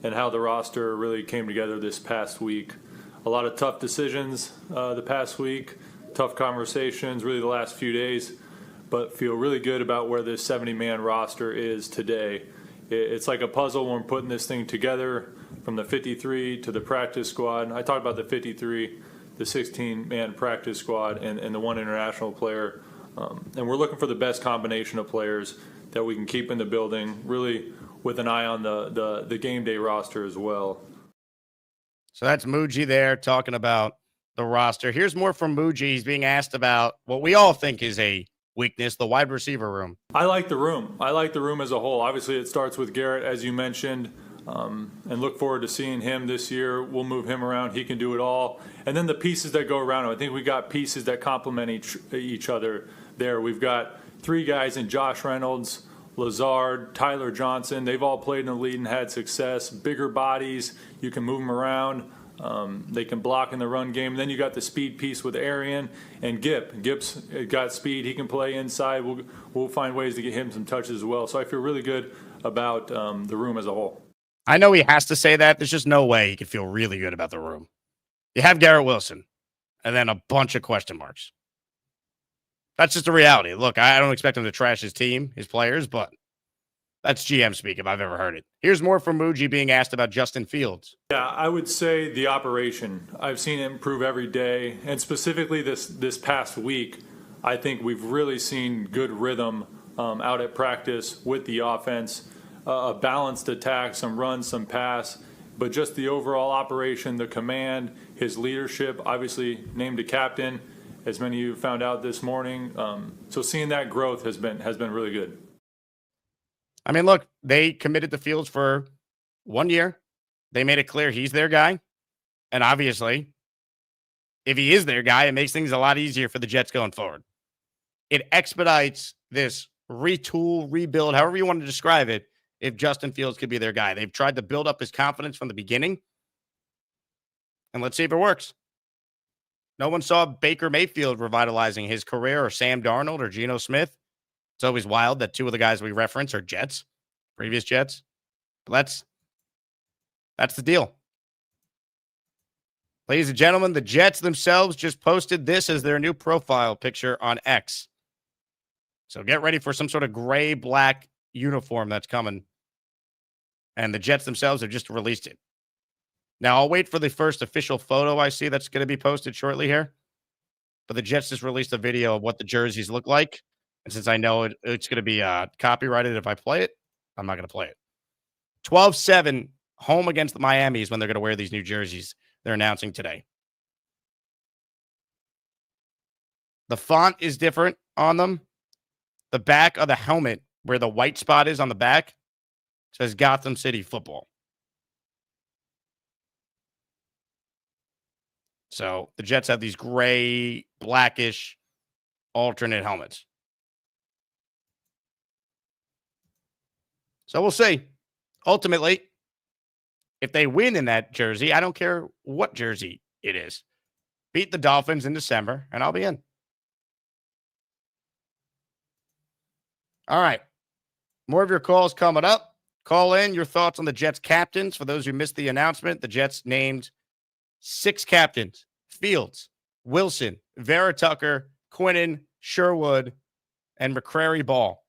and how the roster really came together this past week. A lot of tough decisions the past week, tough conversations really the last few days, but feel really good about where this 70-man roster is today. It's like a puzzle when we're putting this thing together, from the 53 to the practice squad. I talked about the 53, the 16-man practice squad, and the one international player. And we're looking for the best combination of players that we can keep in the building, really with an eye on the game day roster as well. So that's Muji there talking about the roster. Here's more from Muji. He's being asked about what we all think is a weakness, the wide receiver room. I like the room. I like the room as a whole. Obviously, it starts with Garrett, as you mentioned, and look forward to seeing him this year. We'll move him around. He can do it all. And then the pieces that go around him. I think we got pieces that complement each other there. We've got three guys in Josh Reynolds, Lazard, Tyler Johnson. They've all played in the league and had success. Bigger bodies. You can move them around. They can block in the run game. And then you got the speed piece with Arian and Gipp. Gipp's got speed. He can play inside. We'll find ways to get him some touches as well. So I feel really good about the room as a whole. I know he has to say that. There's just no way he could feel really good about the room. You have Garrett Wilson and then a bunch of question marks. That's just the reality. Look, I don't expect him to trash his team, his players, but that's GM speak if I've ever heard it. Here's more from Muji being asked about Justin Fields. Yeah, I would say the operation. I've seen it improve every day, and specifically this past week, I think we've really seen good rhythm out at practice with the offense, a balanced attack, some run, some pass, but just the overall operation, the command, his leadership, obviously named a captain, as many of you found out this morning. So seeing that growth has been really good. I mean, look, they committed to Fields for 1 year. They made it clear he's their guy. And obviously, if he is their guy, it makes things a lot easier for the Jets going forward. It expedites this retool, rebuild, however you want to describe it, if Justin Fields could be their guy. They've tried to build up his confidence from the beginning. And let's see if it works. No one saw Baker Mayfield revitalizing his career, or Sam Darnold, or Geno Smith. It's always wild that two of the guys we reference are Jets, previous Jets. But that's the deal. Ladies and gentlemen, the Jets themselves just posted this as their new profile picture on X. So get ready for some sort of gray-black uniform that's coming. And the Jets themselves have just released it. Now, I'll wait for the first official photo I see that's going to be posted shortly here. But the Jets just released a video of what the jerseys look like. And since I know it's going to be copyrighted if I play it, I'm not going to play it. 12-7, home against the Miami is when they're going to wear these new jerseys they're announcing today. The font is different on them. The back of the helmet, where the white spot is on the back, says Gotham City Football. So the Jets have these gray, blackish, alternate helmets. So we'll see. Ultimately, if they win in that jersey, I don't care what jersey it is. Beat the Dolphins in December, and I'll be in. All right. More of your calls coming up. Call in your thoughts on the Jets captains. For those who missed the announcement, the Jets named 6 captains: Fields, Wilson, Vera Tucker, Quinnen, Sherwood, and McCrary Ball.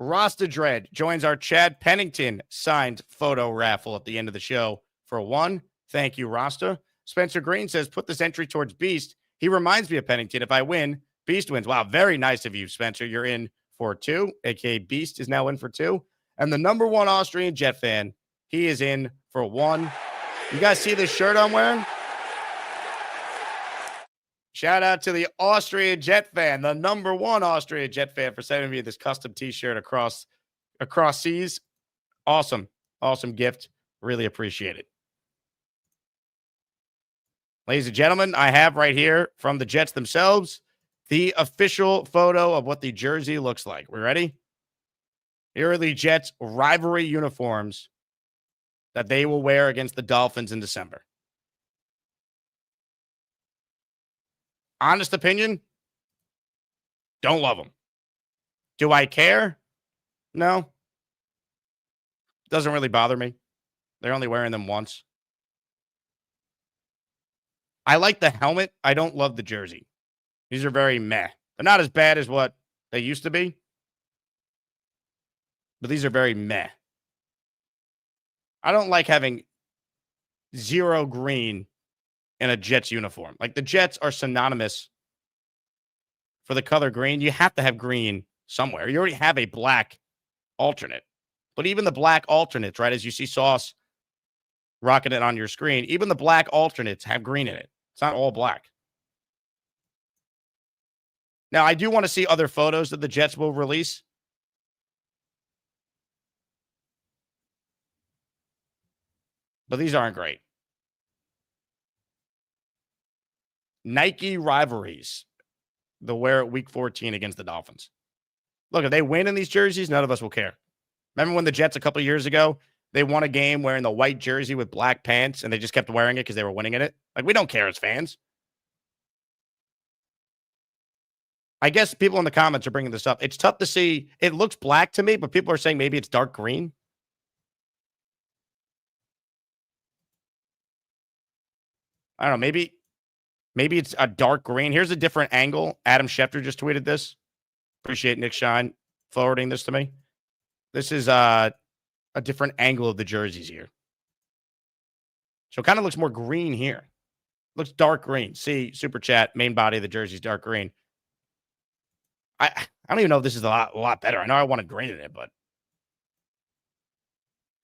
Rasta Dread joins our Chad Pennington signed photo raffle at the end of the show for 1. Thank you, Rasta. Spencer Green says, put this entry towards Beast. He reminds me of Pennington. If I win, Beast wins. Wow, very nice of you, Spencer. You're in for 2, a.k.a. Beast is now in for 2. And the number 1 Austrian Jet fan, he is in for 1. You guys see this shirt I'm wearing? Shout out to the Austrian Jet fan, the number 1 Austrian Jet fan, for sending me this custom t-shirt across seas. Awesome. Awesome gift. Really appreciate it. Ladies and gentlemen, I have right here from the Jets themselves the official photo of what the jersey looks like. We ready? Here are the Jets' rivalry uniforms that they will wear against the Dolphins in December. Honest opinion, don't love them. Do I care? No. Doesn't really bother me. They're only wearing them once. I like the helmet. I don't love the jersey. These are very meh. They're not as bad as what they used to be, but these are very meh. I don't like having 0 green in a Jets uniform. Like, the Jets are synonymous for the color green. You have to have green somewhere. You already have a black alternate. But even the black alternates, right, as you see Sauce rocking it on your screen, even the black alternates have green in it. It's not all black. Now, I do want to see other photos that the Jets will release. But these aren't great. Nike rivalries. They'll wear it week 14 against the Dolphins. Look, if they win in these jerseys, none of us will care. Remember when the Jets a couple of years ago, they won a game wearing the white jersey with black pants, and they just kept wearing it because they were winning in it? Like, we don't care as fans. I guess people in the comments are bringing this up. It's tough to see. It looks black to me, but people are saying maybe it's dark green. I don't know. Maybe it's a dark green. Here's a different angle. Adam Schefter just tweeted this. Appreciate Nick Shine forwarding this to me. This is a different angle of the jerseys here. So it kind of looks more green here. Looks dark green. See, super chat, main body of the jersey is dark green. I don't even know if this is a lot better. I know I wanted green in it, but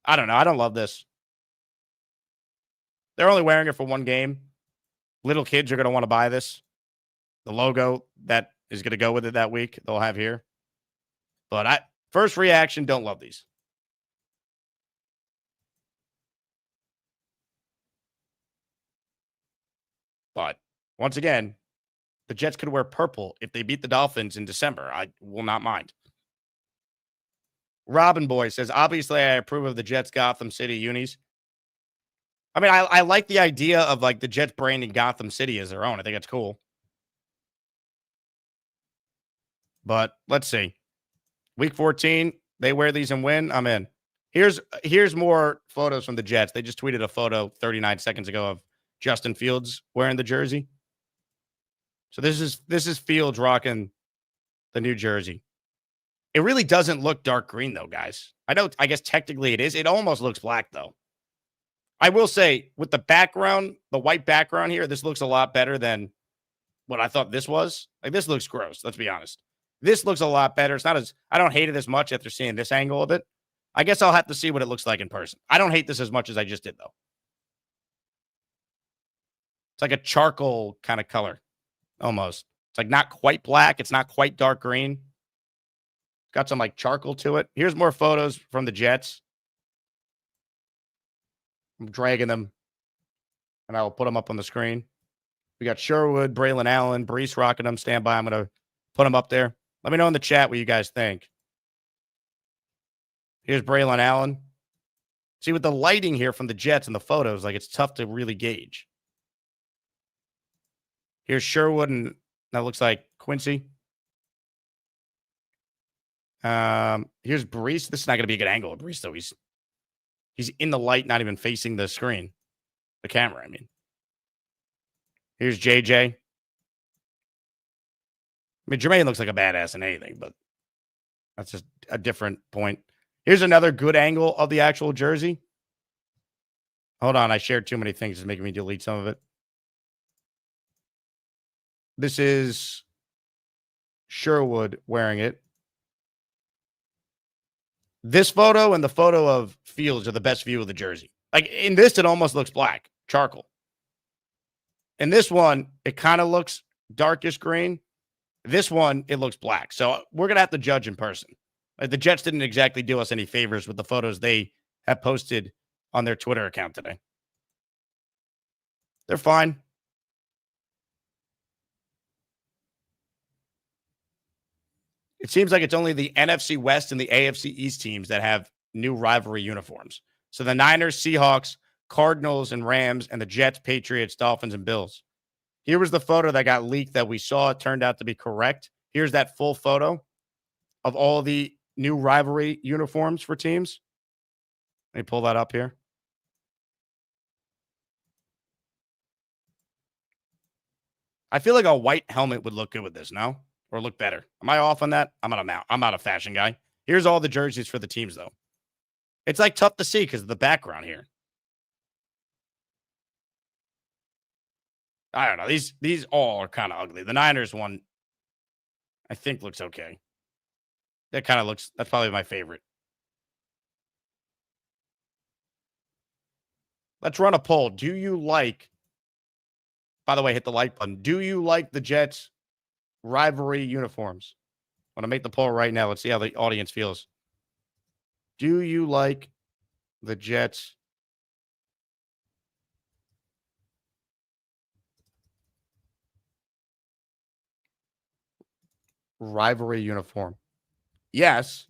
I don't know. I don't love this. They're only wearing it for 1 game. Little kids are going to want to buy this. The logo that is going to go with it that week, they'll have here. But first reaction, don't love these. But once again, the Jets could wear purple if they beat the Dolphins in December. I will not mind. Robin Boy says, obviously, I approve of the Jets Gotham City unis. I mean, I like the idea of, like, the Jets branding Gotham City as their own. I think it's cool. But let's see. Week 14, they wear these and win. I'm in. Here's more photos from the Jets. They just tweeted a photo 39 seconds ago of Justin Fields wearing the jersey. So this is Fields rocking the new jersey. It really doesn't look dark green though, guys. I guess technically it is. It almost looks black though. I will say with the background, the white background here, this looks a lot better than what I thought this was. Like this looks gross. Let's be honest. This looks a lot better. It's not as, I don't hate it as much after seeing this angle of it. I guess I'll have to see what it looks like in person. I don't hate this as much as I just did though. It's like a charcoal kind of color almost. It's like not quite black. It's not quite dark green. It's got some like charcoal to it. Here's more photos from the Jets. I'm dragging them and I will put them up on the screen. We got Sherwood, Braylon Allen, Brees rocking them. Stand by. I'm going to put them up there. Let me know in the chat what you guys think. Here's Braylon Allen. See, with the lighting here from the Jets and the photos, like it's tough to really gauge. Here's Sherwood, and that looks like Quincy. Here's Brees. This is not going to be a good angle of Brees, though. He's in the light, not even facing the screen. The camera, I mean. Here's JJ. I mean, Jermaine looks like a badass in anything, but that's just a different point. Here's another good angle of the actual jersey. Hold on, I shared too many things. It's making me delete some of it. This is Sherwood wearing it. This photo and the photo of Fields are the best view of the jersey. Like in this, it almost looks black, charcoal. In this one, it kind of looks darkish green. This one, it looks black. So we're going to have to judge in person. Like the Jets didn't exactly do us any favors with the photos they have posted on their Twitter account today. They're fine. It seems like it's only the NFC West and the AFC East teams that have new rivalry uniforms. So the Niners, Seahawks, Cardinals, and Rams, and the Jets, Patriots, Dolphins, and Bills. Here was the photo that got leaked that we saw. It turned out to be correct. Here's that full photo of all the new rivalry uniforms for teams. Let me pull that up here. I feel like a white helmet would look good with this, no? Or look better. Am I off on that? I'm not a fashion guy. Here's all the jerseys for the teams, though. It's like tough to see because of the background here. I don't know. These all are kind of ugly. The Niners one, I think, looks okay. That kind of looks, that's probably my favorite. Let's run a poll. Do you like, by the way, hit the like button. Do you like the Jets rivalry uniforms? I'm going to make the poll right now. Let's see how the audience feels. Do you like the Jets rivalry uniform? Yes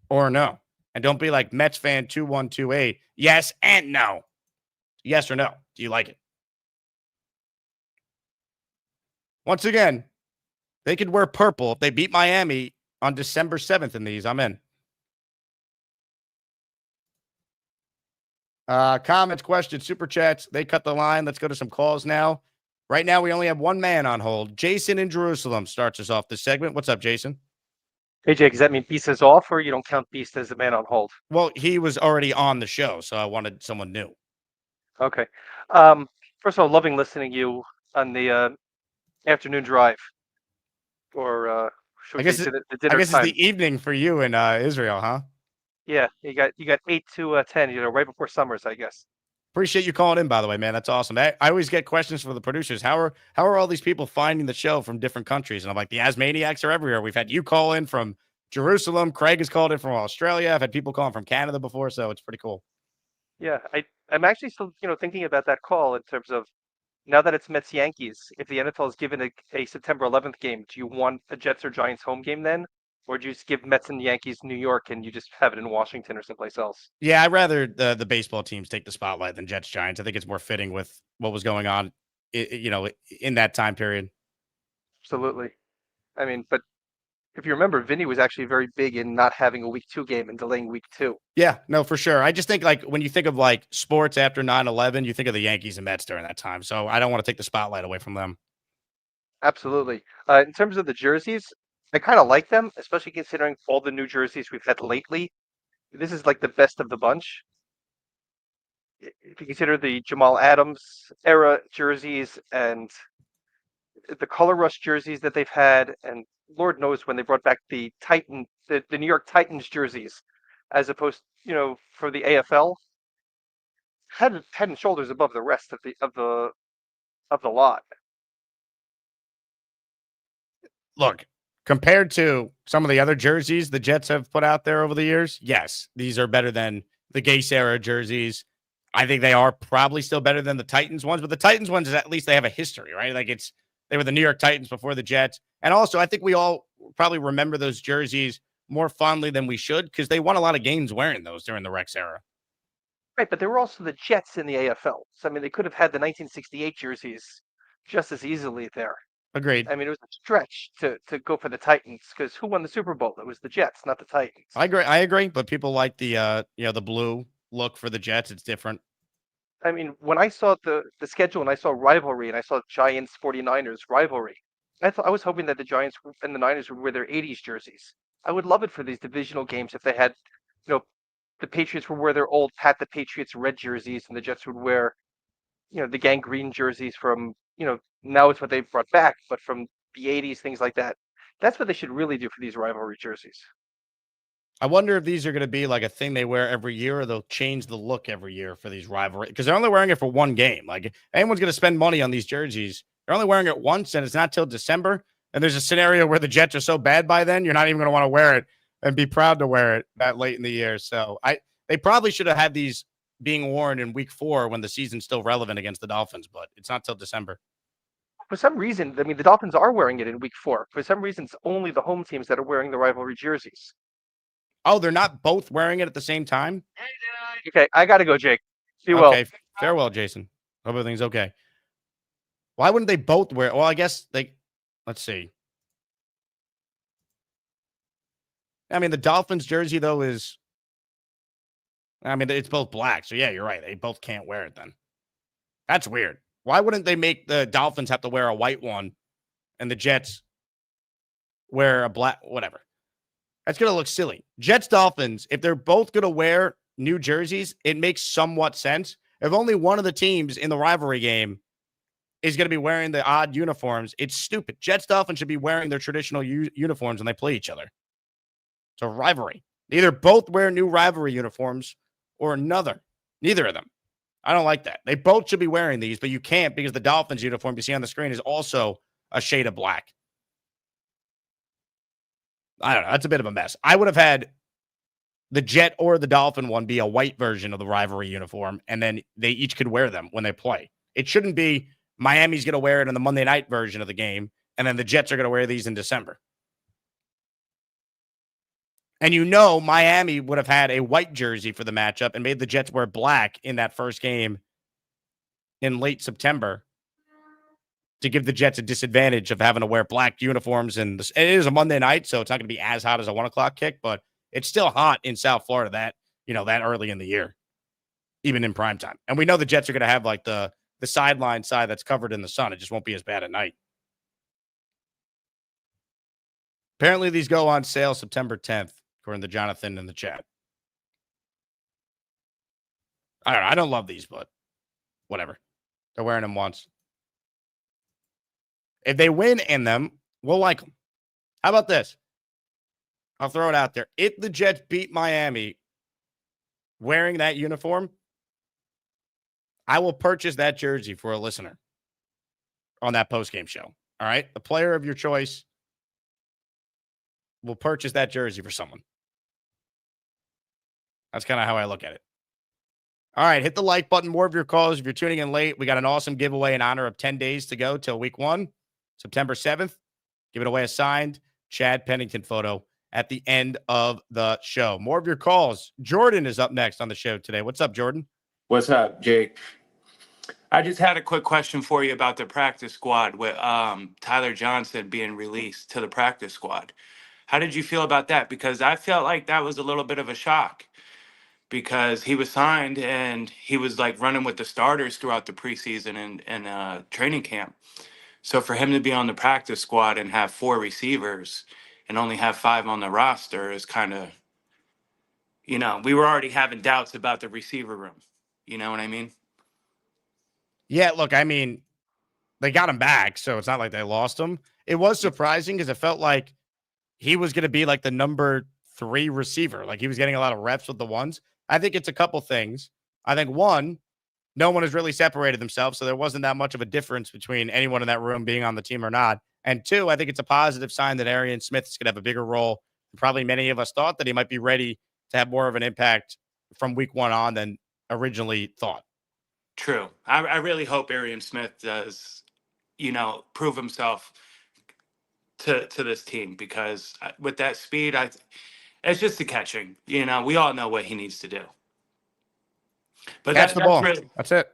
or no. And don't be like Mets fan 2128. Yes and no. Yes or no. Do you like it? Once again, they could wear purple. If they beat Miami on December 7th in these, I'm in. Comments, questions, super chats. They cut the line. Let's go to some calls now. Right now, we only have one man on hold. Jason in Jerusalem starts us off this segment. What's up, Jason? Hey, Jake, does that mean Beast is off, or you don't count Beast as the man on hold? Well, he was already on the show, so I wanted someone new. Okay. First of all, loving listening to you on the afternoon drive, or should we I guess say the dinner it's time? the evening for you in Israel, huh? Yeah, you got 8 to 10, right before Summers, I guess. Appreciate you calling in, by the way, man. That's awesome. I always get questions from the producers. How are all these people finding the show from different countries? And I'm like, the Asmaniacs are everywhere. We've had you call in from Jerusalem. Craig has called in from Australia. I've had people calling from Canada before, so it's pretty cool. Yeah, I'm actually still thinking about that call in terms of now that it's Mets Yankees. If the NFL is given a September 11th game, do you want a Jets or Giants home game then? Or do you just give Mets and Yankees New York and you just have it in Washington or someplace else? Yeah, I'd rather the baseball teams take the spotlight than Jets Giants. I think it's more fitting with what was going on, in that time period. Absolutely. I mean, but if you remember, Vinny was actually very big in not having a week 2 game and delaying week 2. Yeah, no, for sure. I just think like when you think of like sports after 9/11, you think of the Yankees and Mets during that time. So I don't want to take the spotlight away from them. Absolutely. In terms of the jerseys, I kind of like them, especially considering all the new jerseys we've had lately. This is like the best of the bunch. If you consider the Jamal Adams era jerseys and the color rush jerseys that they've had, and Lord knows when they brought back the the New York Titans jerseys, as opposed, for the AFL, head and shoulders above the rest of the lot. Look, compared to some of the other jerseys the Jets have put out there over the years, yes, these are better than the Gase era jerseys. I think they are probably still better than the Titans ones, but the Titans ones, at least they have a history, right? Like they were the New York Titans before the Jets. And also, I think we all probably remember those jerseys more fondly than we should because they won a lot of games wearing those during the Rex era. Right, but they were also the Jets in the AFL. So, I mean, they could have had the 1968 jerseys just as easily there. Agreed. I mean, it was a stretch to go for the Titans because who won the Super Bowl? It was the Jets, not the Titans. I agree, but people like the the blue look for the Jets. It's different. I mean, when I saw the schedule and I saw rivalry and I saw Giants 49ers rivalry, I was hoping that the Giants and the Niners would wear their 80s jerseys. I would love it for these divisional games if they had, the Patriots would wear their old Pat the Patriots red jerseys and the Jets would wear, the gangrene jerseys from, now it's what they've brought back, but from the 80s, things like that. That's what they should really do for these rivalry jerseys. I wonder if these are going to be like a thing they wear every year, or they'll change the look every year for these rivalry because they're only wearing it for one game. Like, if anyone's going to spend money on these jerseys, they're only wearing it once, and it's not till December. And there's a scenario where the Jets are so bad by then, you're not even going to want to wear it and be proud to wear it that late in the year. So they probably should have had these being worn in week 4 when the season's still relevant against the Dolphins, but it's not till December. For some reason, I mean, the Dolphins are wearing it in week 4. For some reason, it's only the home teams that are wearing the rivalry jerseys. Oh, they're not both wearing it at the same time? Okay, I got to go, Jake. Be well. Okay, farewell, Jason. Hope everything's okay. Why wouldn't they both wear? Well, I guess let's see. I mean, the Dolphins jersey, though, it's both black. So, yeah, you're right. They both can't wear it then. That's weird. Why wouldn't they make the Dolphins have to wear a white one and the Jets wear a black, whatever? That's going to look silly. Jets, Dolphins, if they're both going to wear new jerseys, it makes somewhat sense. If only one of the teams in the rivalry game is going to be wearing the odd uniforms, it's stupid. Jets, Dolphins should be wearing their traditional uniforms when they play each other. It's a rivalry. Either both wear new rivalry uniforms or neither of them. I don't like that. They both should be wearing these, but you can't because the Dolphins uniform you see on the screen is also a shade of black. I don't know. That's a bit of a mess. I would have had the Jet or the Dolphin one be a white version of the rivalry uniform, and then they each could wear them when they play. It shouldn't be Miami's going to wear it in the Monday night version of the game, and then the Jets are going to wear these in December. And Miami would have had a white jersey for the matchup and made the Jets wear black in that first game in late September to give the Jets a disadvantage of having to wear black uniforms. And it is a Monday night, so it's not going to be as hot as a 1 o'clock kick, but it's still hot in South Florida that early in the year, even in prime time. And we know the Jets are going to have like the sideline side that's covered in the sun. It just won't be as bad at night. Apparently these go on sale September 10th, according to Jonathan in the chat. I don't know. I don't love these, but whatever. They're wearing them once. If they win in them, we'll like them. How about this? I'll throw it out there. If the Jets beat Miami wearing that uniform, I will purchase that jersey for a listener on that postgame show. All right? The player of your choice will purchase that jersey for someone. That's kind of how I look at it. All right, hit the like button. More of your calls. If you're tuning in late, we got an awesome giveaway in honor of 10 days to go till week 1, September 7th. Giving away a signed Chad Pennington photo at the end of the show. More of your calls. Jordan is up next on the show today. What's up, Jordan? What's up, Jake? I just had a quick question for you about the practice squad with Tyler Johnson being released to the practice squad. How did you feel about that? Because I felt like that was a little bit of a shock because he was signed and he was like running with the starters throughout the preseason and training camp. So for him to be on the practice squad and have 4 receivers and only have 5 on the roster is kind of, we were already having doubts about the receiver room. You know what I mean? Yeah, look, I mean, they got him back, so it's not like they lost him. It was surprising because it felt like he was going to be like the number 3 receiver. Like he was getting a lot of reps with the ones. I think it's a couple things. I think one, no one has really separated themselves, so there wasn't that much of a difference between anyone in that room being on the team or not. And 2, I think it's a positive sign that Arian Smith is going to have a bigger role. Probably many of us thought that he might be ready to have more of an impact from week 1 on than originally thought. True. I really hope Arian Smith does, prove himself to this team because with that speed, it's just the catching. We all know what he needs to do. But Catch the ball. Really, that's it.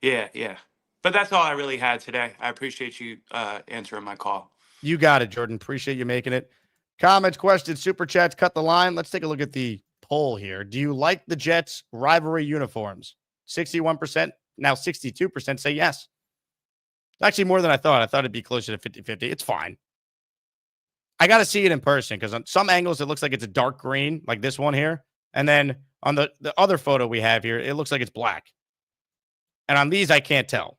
Yeah. But that's all I really had today. I appreciate you answering my call. You got it, Jordan. Appreciate you making it. Comments, questions, super chats, cut the line. Let's take a look at the poll here. Do you like the Jets' rivalry uniforms? 61%, now 62% say yes. Actually, more than I thought. I thought it'd be closer to 50-50. It's fine. I got to see it in person because on some angles, it looks like it's a dark green, like this one here. And then on the other photo we have here, it looks like it's black. And on these, I can't tell.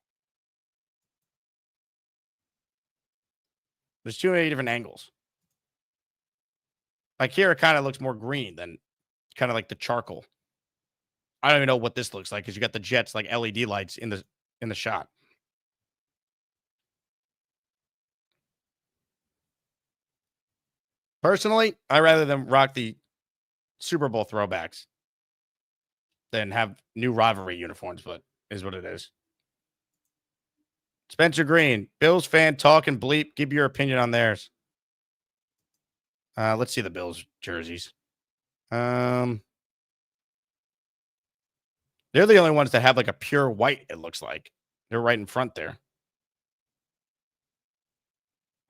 There's too many different angles. Like here, it kind of looks more green than kind of like the charcoal. I don't even know what this looks like because you got the Jets like LED lights in the shot. Personally, I'd rather them rock the Super Bowl throwbacks than have new rivalry uniforms, but is what it is. Spencer Green, Bills fan, talk and bleep. Give your opinion on theirs. Let's see the Bills jerseys. They're the only ones that have like a pure white, it looks like. They're right in front there.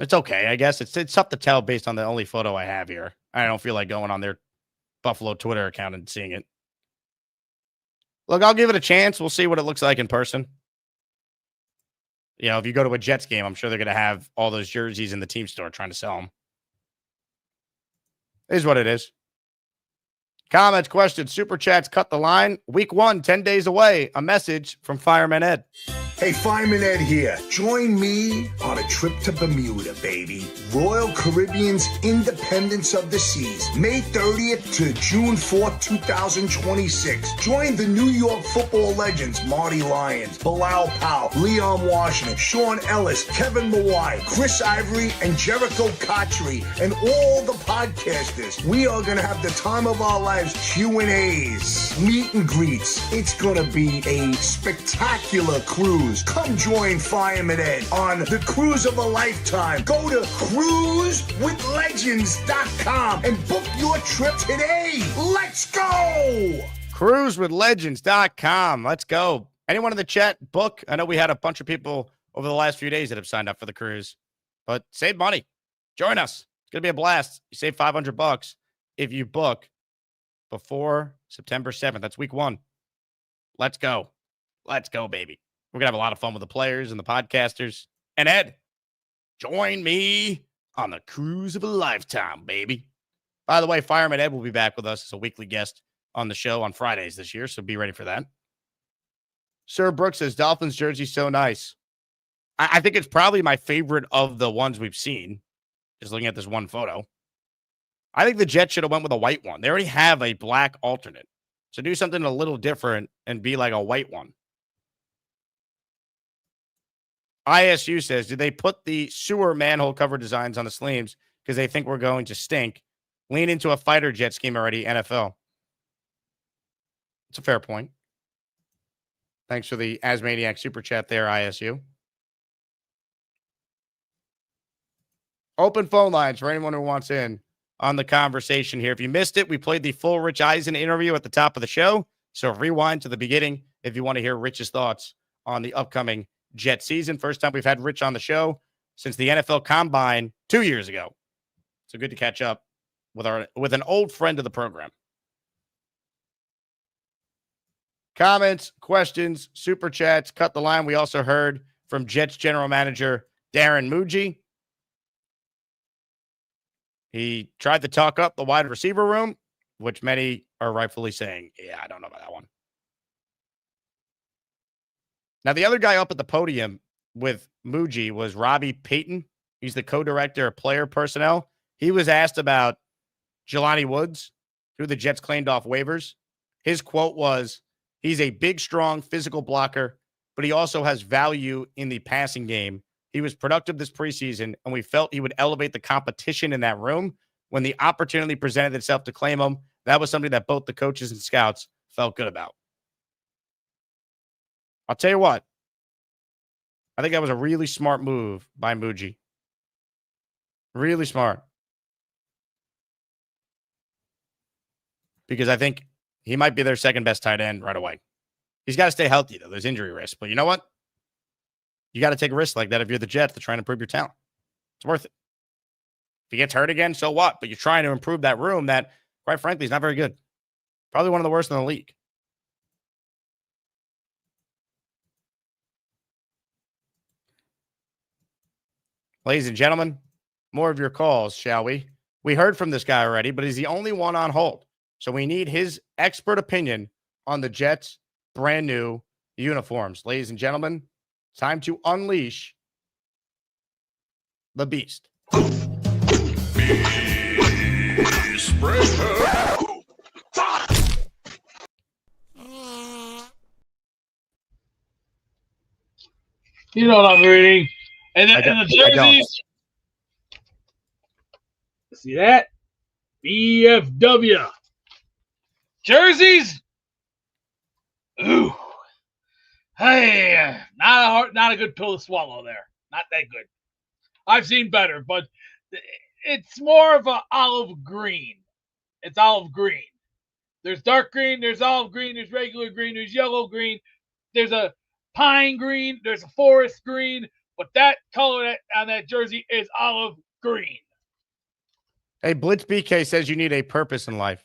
It's okay, I guess. It's tough to tell based on the only photo I have here. I don't feel like going on their Buffalo Twitter account and seeing it. Look, I'll give it a chance. We'll see what it looks like in person. If you go to a Jets game, I'm sure they're going to have all those jerseys in the team store trying to sell them. It is what it is. Comments, questions, super chats, cut the line. Week 1, 10 days away. A message from Fireman Ed. Hey, Fireman Ed here. Join me on a trip to Bermuda, baby. Royal Caribbean's Independence of the Seas, May 30th to June 4th, 2026. Join the New York football legends Marty Lyons, Bilal Powell, Leon Washington, Sean Ellis, Kevin Mawai, Chris Ivory, and Jericho Cotchery, and all the podcasters. We are going to have the time of our lives. Q&As, meet and greets. It's going to be a spectacular cruise. Come join Fireman Ed on the cruise of a lifetime. Go to cruisewithlegends.com and book your trip today. Let's go! Cruisewithlegends.com. Let's go. Anyone in the chat book? I know we had a bunch of people over the last few days that have signed up for the cruise, but save money. Join us. It's going to be a blast. You save $500 if you book before September 7th. That's week 1. Let's go. Let's go, baby. We're going to have a lot of fun with the players and the podcasters. And Ed, join me on the cruise of a lifetime, baby. By the way, Fireman Ed will be back with us as a weekly guest on the show on Fridays this year, so be ready for that. Sir Brooks says, Dolphins jersey so nice. I think it's probably my favorite of the ones we've seen, just looking at this one photo. I think the Jets should have went with a white one. They already have a black alternate. So do something a little different and be like a white one. ISU says, did they put the sewer manhole cover designs on the sleeves because they think we're going to stink? Lean into a fighter jet scheme already, NFL. It's a fair point. Thanks for the Asmaniac super chat there, ISU. Open phone lines for anyone who wants in on the conversation here. If you missed it, we played the full Rich Eisen interview at the top of the show. So rewind to the beginning if you want to hear Rich's thoughts on the upcoming Jet season. First time we've had Rich on the show since the NFL Combine 2 years ago. So good to catch up with an old friend of the program. Comments, questions, super chats, cut the line. We also heard from Jets general manager Darren Muji. He tried to talk up the wide receiver room, which many are rightfully saying, yeah, I don't know about that one. Now, the other guy up at the podium with Muji was Robbie Payton. He's the co-director of player personnel. He was asked about Jelani Woods, who the Jets claimed off waivers. His quote was, he's a big, strong, physical blocker, but he also has value in the passing game. He was productive this preseason, and we felt he would elevate the competition in that room. When the opportunity presented itself to claim him, that was something that both the coaches and scouts felt good about. I'll tell you what. I think that was a really smart move by Muji. Really smart. Because I think he might be their second best tight end right away. He's got to stay healthy, though. There's injury risk. But you know what? You got to take a risk like that if you're the Jets to try and improve your talent. It's worth it. If he gets hurt again, so what? But you're trying to improve that room that, quite frankly, is not very good. Probably one of the worst in the league. Ladies and gentlemen, more of your calls, shall we? We heard from this guy already, but he's the only one on hold. So we need his expert opinion on the Jets' brand new uniforms. Ladies and gentlemen, time to unleash the beast. You know what I'm reading. And the jerseys. See that? BFW. Jerseys. Ooh. Hey, not a good pill to swallow there. Not that good. I've seen better, but it's more of an olive green. It's olive green. There's dark green, there's olive green, there's regular green, there's yellow green, there's a pine green, there's a forest green, but that color on that jersey is olive green. Hey, Blitz BK says you need a purpose in life.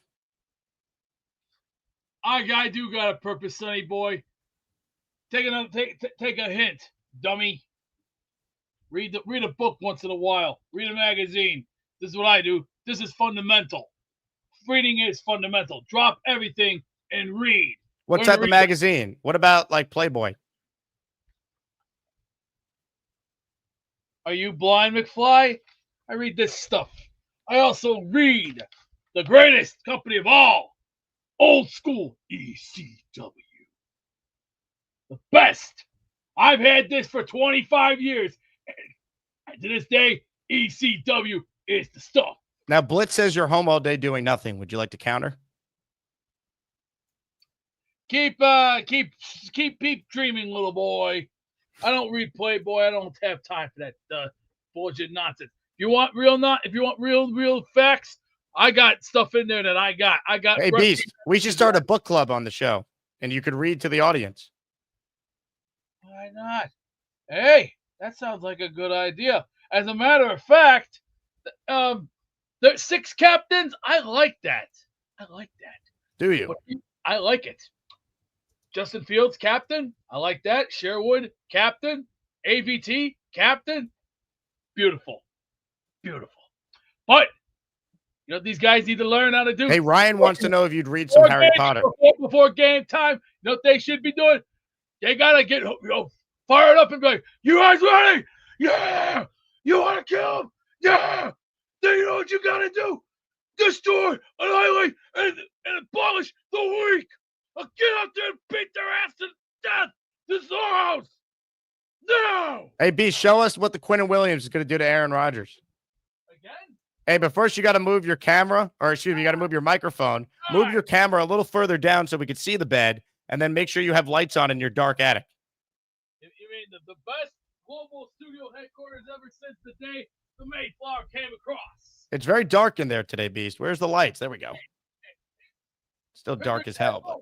I do got a purpose, sonny boy. Take a hint, dummy. Read a book once in a while. Read a magazine. This is what I do. This is fundamental. Reading is fundamental. Drop everything and read. What type of magazine? What about like Playboy? Are you blind, McFly? I read this stuff. I also read the greatest company of all, old school ECW. The best. I've had this for 25 years. And to this day, ECW is the stuff. Now, Blitz says you're home all day doing nothing. Would you like to counter? Keep dreaming, little boy. I don't read Playboy. I don't have time for that bullshit nonsense. If you want real facts, I got stuff in there that I got. Hey, Beast, we should start a book club on the show, and you could read to the audience. Why not? Hey, that sounds like a good idea. As a matter of fact, there's 6 captains. I like that. Do you? I like it. Justin Fields, captain. I like that. Sherwood, captain. AVT, captain. Beautiful. But you know what these guys need to learn how to do? Hey, Ryan wants to know if you'd read some Harry Potter. Before game time, you know what they should be doing? They got to get fired up and be like, you guys ready? Yeah! You want to kill him? Yeah! Then you know what you got to do? Destroy, annihilate, and abolish the weak. I'll get out there and beat their ass to death. This is our house. Now! Hey, Beast, show us what the Quentin Williams is going to do to Aaron Rodgers. Again? Hey, but first you got to move your camera, you got to move your microphone. Move your camera a little further down so we can see the bed, and then make sure you have lights on in your dark attic. You mean the best global studio headquarters ever since the day the Mayflower came across? It's very dark in there today, Beast. Where's the lights? There we go. Still dark as hell. But...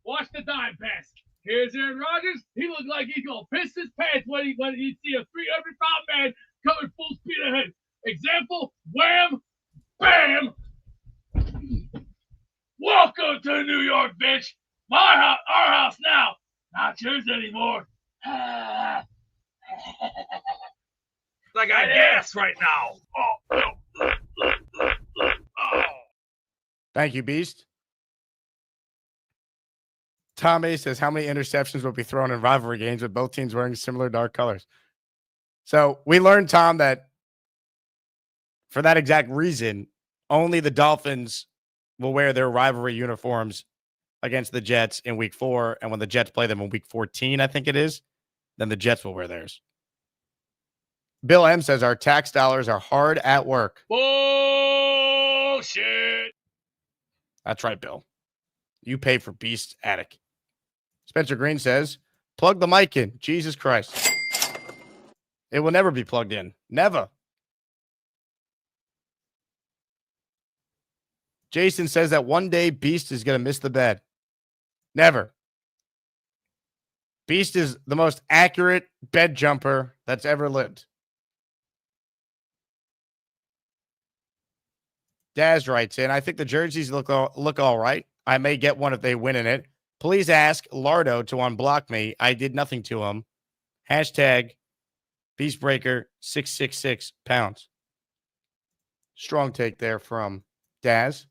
Watch the dime pass. Here's Aaron Rodgers. He looked like he's going to piss his pants when he see a 300-pound man coming full speed ahead. Example, wham, Bam! Welcome to New York, bitch. My house, our house now, not yours anymore. I got gas right now. Oh. Thank you, Beast. Tom A says, how many interceptions will be thrown in rivalry games with both teams wearing similar dark colors? So we learned, Tom, that for that exact reason, only the Dolphins will wear their rivalry uniforms against the Jets in week 4. And when the Jets play them in week 14, I think it is, then the Jets will wear theirs. Bill M says our tax dollars are hard at work. Bullshit. That's right, Bill. You pay for Beast Attic. Spencer Green says, plug the mic in. Jesus Christ. It will never be plugged in. Never. Jason says that one day Beast is going to miss the bed. Never. Beast is the most accurate bed jumper that's ever lived. Daz writes in, I think the jerseys look all right. I may get one if they win in it. Please ask Lardo to unblock me. I did nothing to him. Hashtag Beastbreaker 666 pounds. Strong take there from Daz.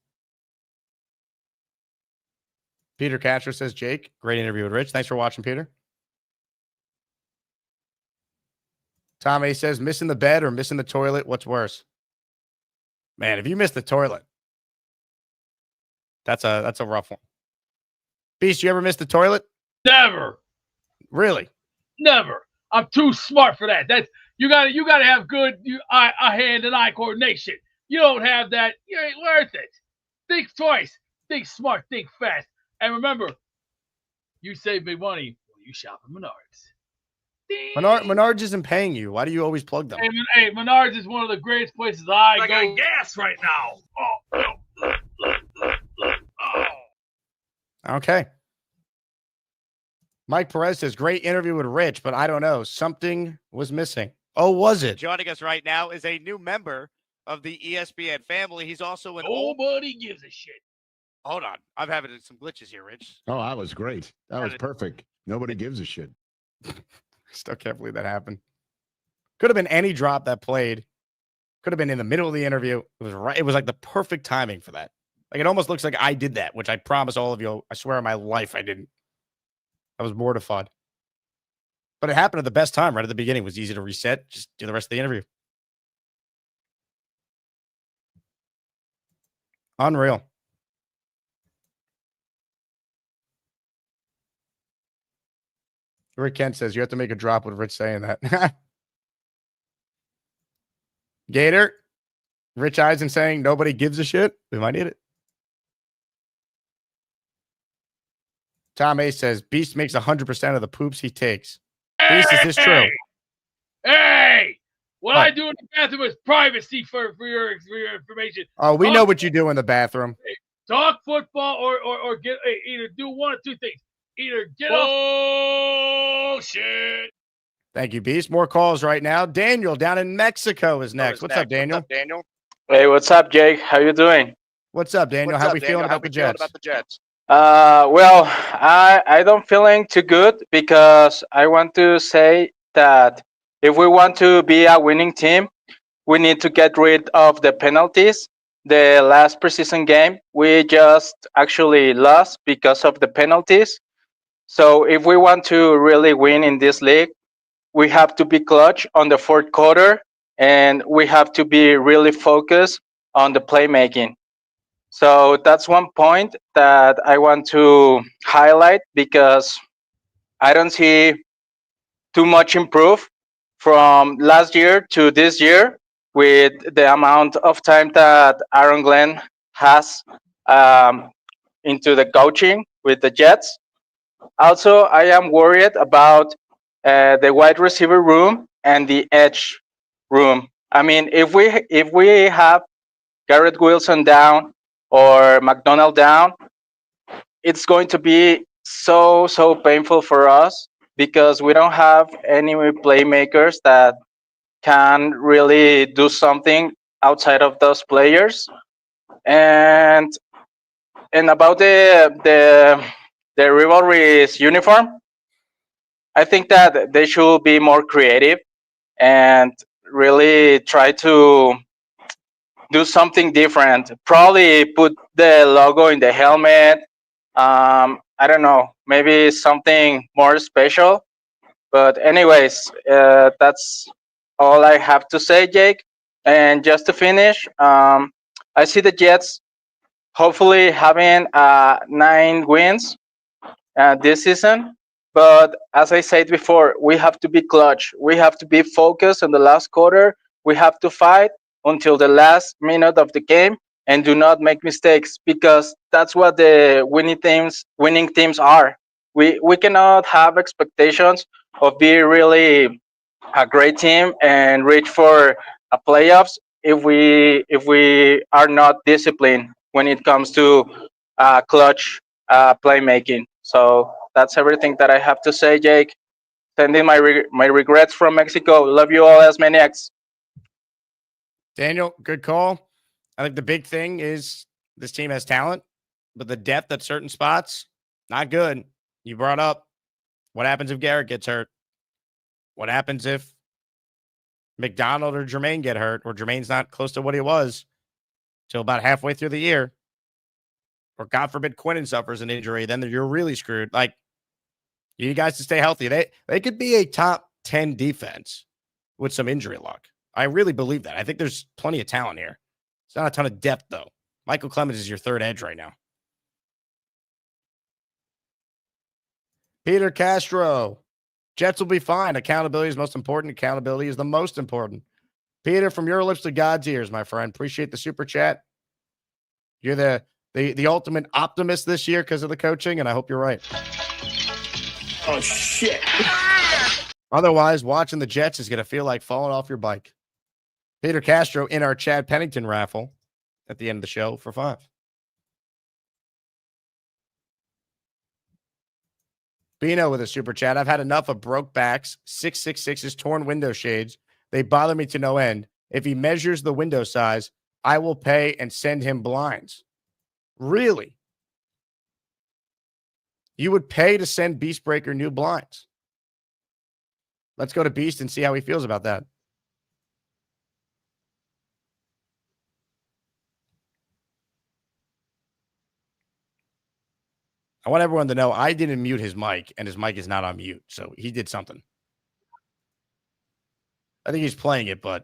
Peter Castro says, Jake, great interview with Rich. Thanks for watching, Peter. Tom A says, missing the bed or missing the toilet, what's worse? Man, if you miss the toilet, that's a rough one. Beast, you ever miss the toilet? Never. Really? Never. I'm too smart for that. That's you gotta have good hand and eye coordination. You don't have that, you ain't worth it. Think twice. Think smart. Think fast. And remember, you save big money when you shop at Menards. Menards isn't paying you. Why do you always plug them? Hey, Menards is one of the greatest places I got gas right now. Okay. Mike Perez says, great interview with Rich, but I don't know. Something was missing. Oh, was it? Joining us right now is a new member of the ESPN family. He's also an Nobody gives a shit. Hold on. I'm having some glitches here, Rich. Oh, that was great. That was perfect. Nobody gives a shit. Still can't believe that happened. Could have been any drop that played. Could have been in the middle of the interview. It was right. It was like the perfect timing for that. Like, it almost looks like I did that, which I promise all of you, I swear on my life I didn't. I was mortified. But it happened at the best time, right at the beginning. It was easy to reset. Just do the rest of the interview. Unreal. Rick Kent says, you have to make a drop with Rich saying that. Gator, Rich Eisen saying nobody gives a shit. We might need it. Tom A says, Beast makes 100% of the poops he takes. Beast, is this true? Hey! What I do in the bathroom is privacy for your information. Oh, we know what you do in the bathroom. Talk football or get either do one or two things. Either get off. Bullshit. Thank you, Beast. More calls right now. Daniel down in Mexico is next. What's up, Daniel? Hey, what's up, Jake? How you doing? What's up, Daniel? How we feeling about the Jets? Well, I don't feeling too good because I want to say that if we want to be a winning team, we need to get rid of the penalties. The last preseason game, we just actually lost because of the penalties. So if we want to really win in this league, we have to be clutch on the fourth quarter, and we have to be really focused on the playmaking. So that's one point that I want to highlight because I don't see too much improve from last year to this year with the amount of time that Aaron Glenn has into the coaching with the Jets. Also, I am worried about the wide receiver room and the edge room. I mean, if we have Garrett Wilson down or McDonald down, it's going to be so painful for us because we don't have any playmakers that can really do something outside of those players. And about the rivalry's uniform, I think that they should be more creative and really try to do something different. Probably put the logo in the helmet. I don't know, maybe something more special. But anyways, that's all I have to say, Jake. And just to finish, I see the Jets hopefully having 9 wins this season. But as I said before, we have to be clutch. We have to be focused on the last quarter. We have to fight until the last minute of the game and do not make mistakes, because that's what the winning teams are. We cannot have expectations of being really a great team and reach for a playoffs if we are not disciplined when it comes to clutch playmaking. So that's everything that I have to say, Jake. Sending my regrets from Mexico. Love you all as maniacs. Daniel, good call. I think the big thing is this team has talent, but the depth at certain spots, not good. You brought up what happens if Garrett gets hurt? What happens if McDonald or Jermaine get hurt, or Jermaine's not close to what he was till about halfway through the year? Or God forbid Quinnen suffers an injury, then you're really screwed. Like, you guys to stay healthy. They could be a top 10 defense with some injury luck. I really believe that. I think there's plenty of talent here. It's not a ton of depth, though. Michael Clemens is your third edge right now. Peter Castro. Jets will be fine. Accountability is most important. Accountability is the most important. Peter, from your lips to God's ears, my friend. Appreciate the super chat. You're the ultimate optimist this year because of the coaching, and I hope you're right. Oh, shit. Otherwise, watching the Jets is going to feel like falling off your bike. Peter Castro in our Chad Pennington raffle at the end of the show for 5. Bino with a super chat. I've had enough of broke backs, 666's, torn window shades. They bother me to no end. If he measures the window size, I will pay and send him blinds. Really? You would pay to send Beastbreaker new blinds? Let's go to Beast and see how he feels about that. I want everyone to know I didn't mute his mic, and his mic is not on mute, so he did something. I think he's playing it, but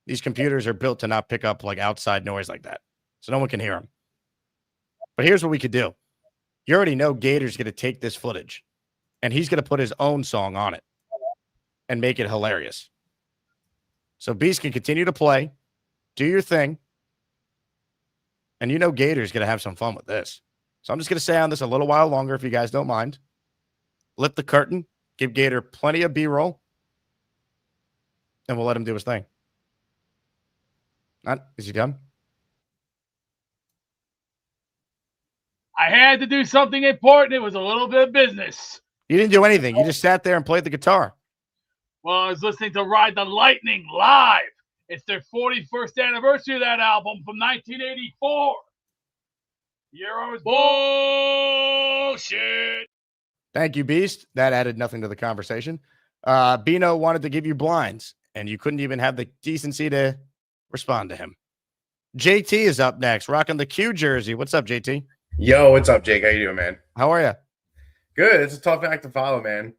these computers are built to not pick up like outside noise like that, so no one can hear him. But here's what we could do. You already know Gator's going to take this footage, and he's going to put his own song on it and make it hilarious. So Beast can continue to play, do your thing, and you know Gator's going to have some fun with this. So I'm just going to stay on this a little while longer if you guys don't mind. Lift the curtain, give Gator plenty of B-roll, and we'll let him do his thing. Is he done? I had to do something important. It was a little bit of business. You didn't do anything. You just sat there and played the guitar. Well, I was listening to Ride the Lightning live. It's their 41st anniversary of that album from 1984. Year was bullshit. Thank you, Beast. That added nothing to the conversation. Bino wanted to give you blinds, and you couldn't even have the decency to respond to him. JT is up next, rocking the Q jersey. What's up, JT? Yo, what's up, Jake? How you doing, man? How are you? Good. It's a tough act to follow, man.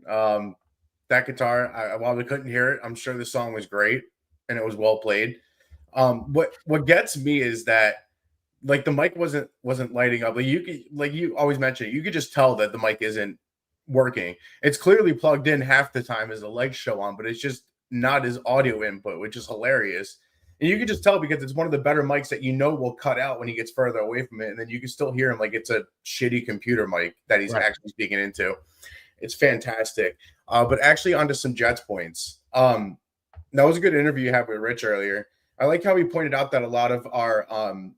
That guitar, while we couldn't hear it, I'm sure the song was great and it was well played. What gets me is that like the mic wasn't lighting up. Like you always mention, you could just tell that the mic isn't working. It's clearly plugged in half the time as the lights show on, but it's just not his audio input, which is hilarious. And you can just tell because it's one of the better mics that you know will cut out when he gets further away from it, and then you can still hear him like it's a shitty computer mic that he's actually speaking into. It's fantastic. But actually, onto some Jets points. That was a good interview you had with Rich earlier. I like how he pointed out that a lot of our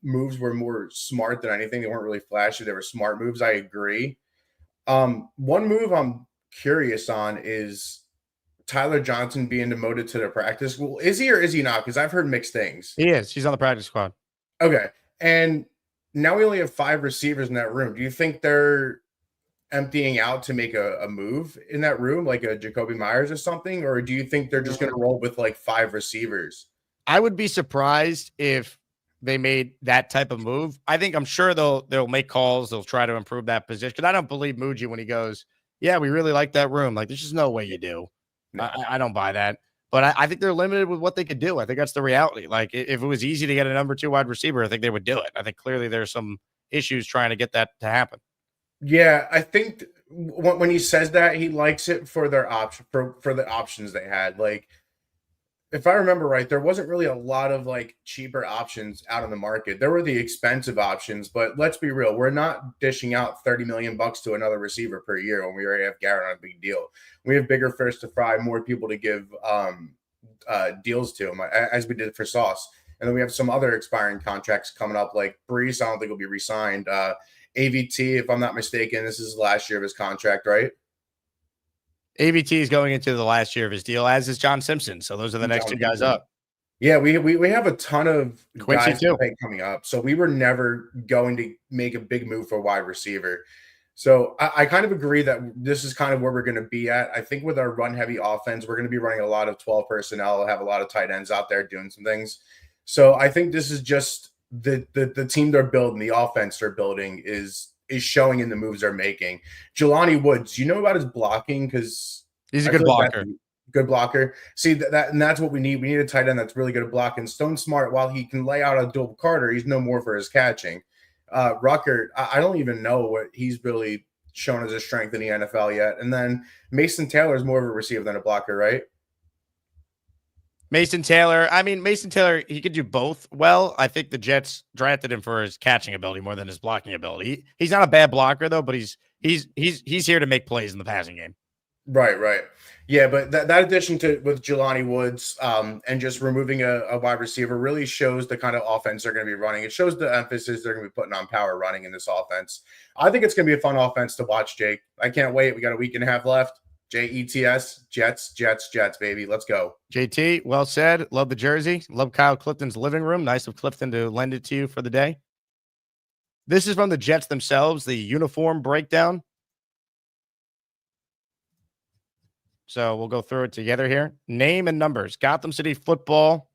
moves were more smart than anything. They weren't really flashy. They were smart moves. I agree. One move I'm curious on is Tyler Johnson being demoted to the practice. Well, is he or is he not? Because I've heard mixed things. He is. He's on the practice squad. Okay. And now we only have 5 receivers in that room. Do you think they're emptying out to make a move in that room, like a Jacoby Myers or something? Or do you think they're just going to roll with like 5 receivers? I would be surprised if they made that type of move. I'm sure they'll make calls. They'll try to improve that position. Because I don't believe Muji when he goes, yeah, we really like that room. Like, there's just no way you do. No. I don't buy that. But I think they're limited with what they could do. I think that's the reality. Like, if it was easy to get a number 2 wide receiver, I think they would do it. I think clearly there's some issues trying to get that to happen. Yeah, I think when he says that, he likes it for their option for the options they had. Like, if I remember right, there wasn't really a lot of like cheaper options out on the market. There were the expensive options, but let's be real, we're not dishing out $30 million to another receiver per year when we already have Garrett on a big deal. We have bigger fish to fry, more people to give deals to him, as we did for Sauce. And then we have some other expiring contracts coming up, like Brees. I don't think will be re-signed. AVT, if I'm not mistaken, this is the last year of his contract, right? AVT is going into the last year of his deal, as is John Simpson. So those are the next 2 guys up. Yeah, we have a ton of Quincy guys too coming up. So we were never going to make a big move for wide receiver. So I kind of agree that this is kind of where we're going to be at. I think with our run-heavy offense, we're going to be running a lot of 12 personnel, have a lot of tight ends out there doing some things. So I think this is just the team they're building, the offense they're building is showing in the moves they're making. Jelani Woods, you know about his blocking? Because he's a good blocker. Good blocker. See that, and that's what we need. We need a tight end that's really good at blocking. Stone Smart, while he can lay out a double Carter, he's no more for his catching. Rucker, I don't even know what he's really shown as a strength in the NFL yet. And then Mason Taylor is more of a receiver than a blocker, right? Mason Taylor, he could do both well. I think the Jets drafted him for his catching ability more than his blocking ability. He's not a bad blocker though, but he's here to make plays in the passing game. Right. Yeah, but that addition with Jelani Woods and just removing a wide receiver really shows the kind of offense they're going to be running. It shows the emphasis they're going to be putting on power running in this offense. I think it's going to be a fun offense to watch, Jake. I can't wait. We got a week and a half left. JETS, Jets, baby. Let's go. JT, well said. Love the jersey. Love Kyle Clifton's living room. Nice of Clifton to lend it to you for the day. This is from the Jets themselves, the uniform breakdown. So we'll go through it together here. Name and numbers. Gotham City Football.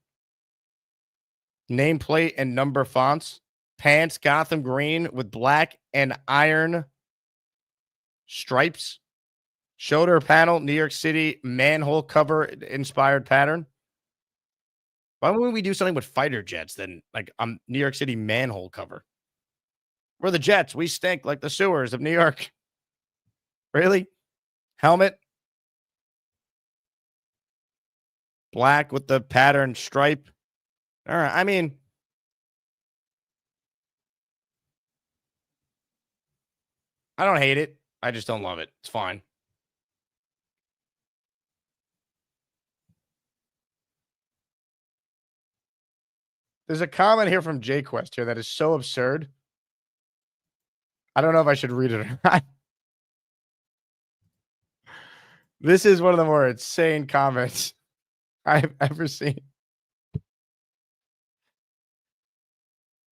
Nameplate and number fonts. Pants, Gotham green with black and iron stripes. Shoulder panel, New York City manhole cover inspired pattern. Why wouldn't we do something with fighter jets then? Like New York City manhole cover. We're the Jets. We stink like the sewers of New York. Really? Helmet. Black with the pattern stripe. All right. I don't hate it. I just don't love it. It's fine. There's a comment here from J-Quest here that is so absurd. I don't know if I should read it or not. This is one of the more insane comments I've ever seen.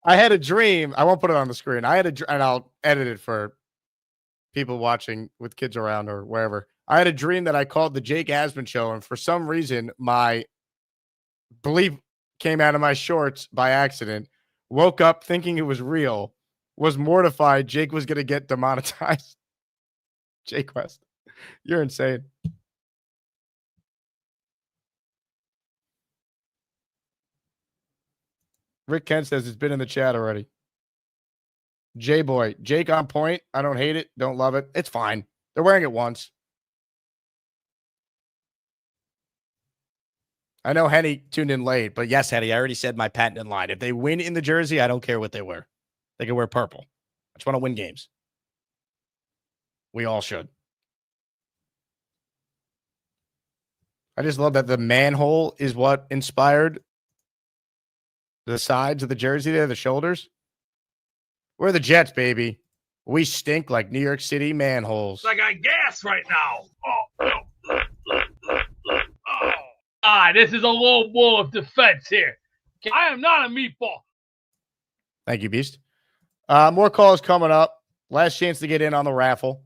I had a dream. I won't put it on the screen. And I'll edit it for people watching with kids around or wherever. I had a dream that I called the Jake Asman show, and for some reason, my belief came out of my shorts by accident. Woke up thinking it was real. Was mortified. Jake was going to get demonetized. Jake West, you're insane. Rick Kent says it's been in the chat already. J-Boy, Jake on point. I don't hate it. Don't love it. It's fine. They're wearing it once. I know Henny tuned in late, but yes, Henny, I already said my patented line. If they win in the jersey, I don't care what they wear. They can wear purple. I just want to win games. We all should. I just love that the manhole is what inspired the sides of the jersey there, the shoulders. We're the Jets, baby. We stink like New York City manholes. I got gas right now. Oh. This is a low wall of defense here. I am not a meatball. Thank you, Beast. More calls coming up. Last chance to get in on the raffle.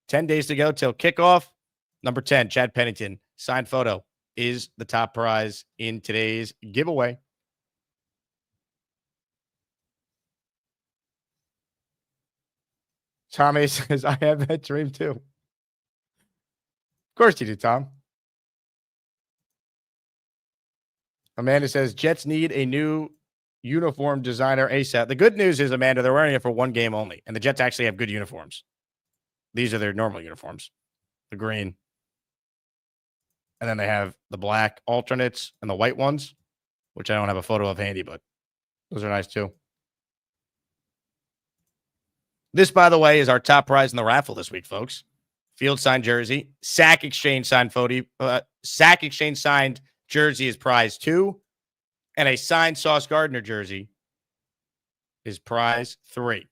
10 days to go till kickoff. Number 10, Chad Pennington. Signed photo is the top prize in today's giveaway. Tom A says, I have that dream too. Of course you do, Tom. Amanda says, Jets need a new uniform designer ASAP. The good news is, Amanda, they're wearing it for one game only, and the Jets actually have good uniforms. These are their normal uniforms, the green. And then they have the black alternates and the white ones, which I don't have a photo of handy, but those are nice too. This, by the way, is our top prize in the raffle this week, folks. Field signed jersey, Sack Exchange signed photo, Sack Exchange signed jersey is prize 2, and a signed Sauce Gardner jersey is prize 3.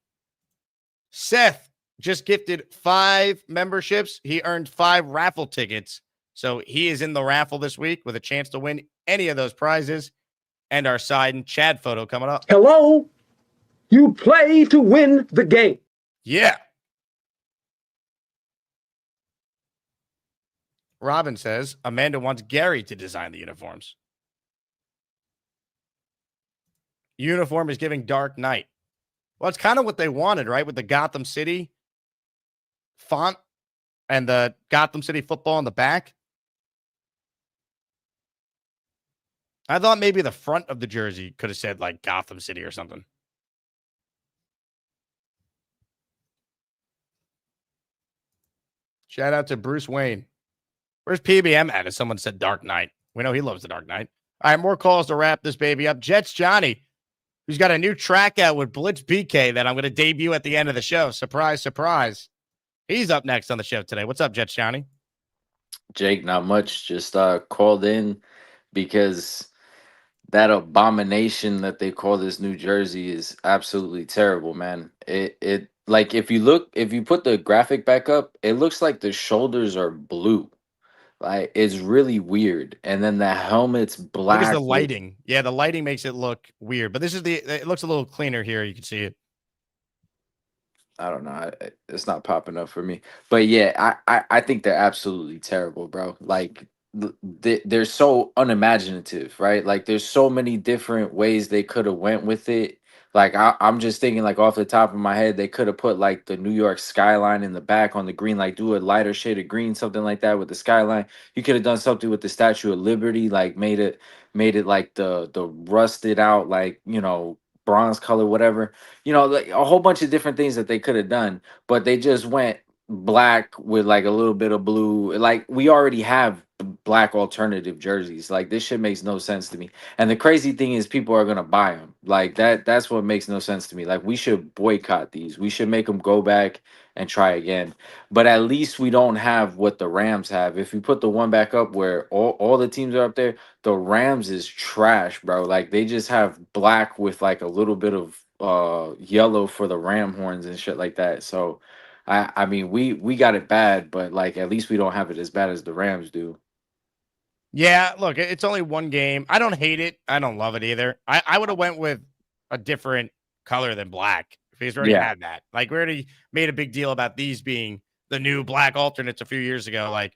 Seth just gifted 5 memberships. He earned 5 raffle tickets. So he is in the raffle this week with a chance to win any of those prizes. And our signed Chad photo coming up. Hello? You play to win the game. Yeah. Robin says, Amanda wants Gary to design the uniforms. Uniform is giving Dark Knight. Well, it's kind of what they wanted, right? With the Gotham City font and the Gotham City football on the back. I thought maybe the front of the jersey could have said like Gotham City or something. Shout out to Bruce Wayne. Where's PBM at? As someone said Dark Knight. We know he loves the Dark Knight. All right, more calls to wrap this baby up. Jets Johnny, who's got a new track out with Blitz BK that I'm going to debut at the end of the show. Surprise, surprise. He's up next on the show today. What's up, Jets Johnny? Jake, not much. Just called in because that abomination that they call this New Jersey is absolutely terrible, man. It like if you put the graphic back up, it looks like the shoulders are blue. Like it's really weird. And then the helmet's black. Look at the lighting. Yeah, the lighting makes it look weird. But it looks a little cleaner here. You can see it. I don't know. It's not popping up for me. But yeah, I think they're absolutely terrible, bro. Like they're so unimaginative, right? Like there's so many different ways they could have went with it. Like I'm just thinking, like off the top of my head, they could have put like the New York skyline in the back on the green, like do a lighter shade of green, something like that with the skyline. You could have done something with the Statue of Liberty, like made it like the rusted out, like bronze color, whatever. Like a whole bunch of different things that they could have done, but they just went black with like a little bit of blue. Like we already have black alternative jerseys. Like this shit makes no sense to me. And the crazy thing is people are going to buy them. Like that's what makes no sense to me. Like we should boycott these. We should make them go back and try again. But at least we don't have what the Rams have. If we put the one back up where all the teams are up there, the Rams is trash, bro. Like they just have black with like a little bit of yellow for the ram horns and shit like that. So I mean we got it bad, but like at least we don't have it as bad as the Rams do. Yeah, look, it's only one game. I don't hate it. I don't love it either. I would have went with a different color than black because we already had that. Like we already made a big deal about these being the new black alternates a few years ago. Like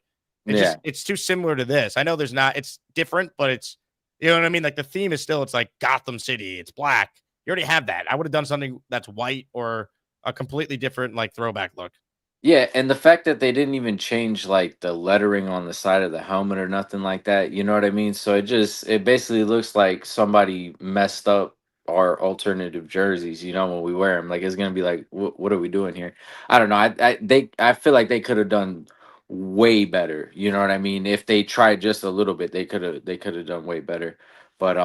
it's too similar to this. I know it's different, but it's, you know what I mean? Like the theme is still, it's like Gotham City. It's black. You already have that. I would have done something that's white or a completely different like throwback look. Yeah, and the fact that they didn't even change like the lettering on the side of the helmet or nothing like that, you know what I mean? So it basically looks like somebody messed up our alternative jerseys, when we wear them. Like it's gonna be like, what are we doing here? I don't know. I feel like they could have done way better. You know what I mean? If they tried just a little bit, they could have done way better. But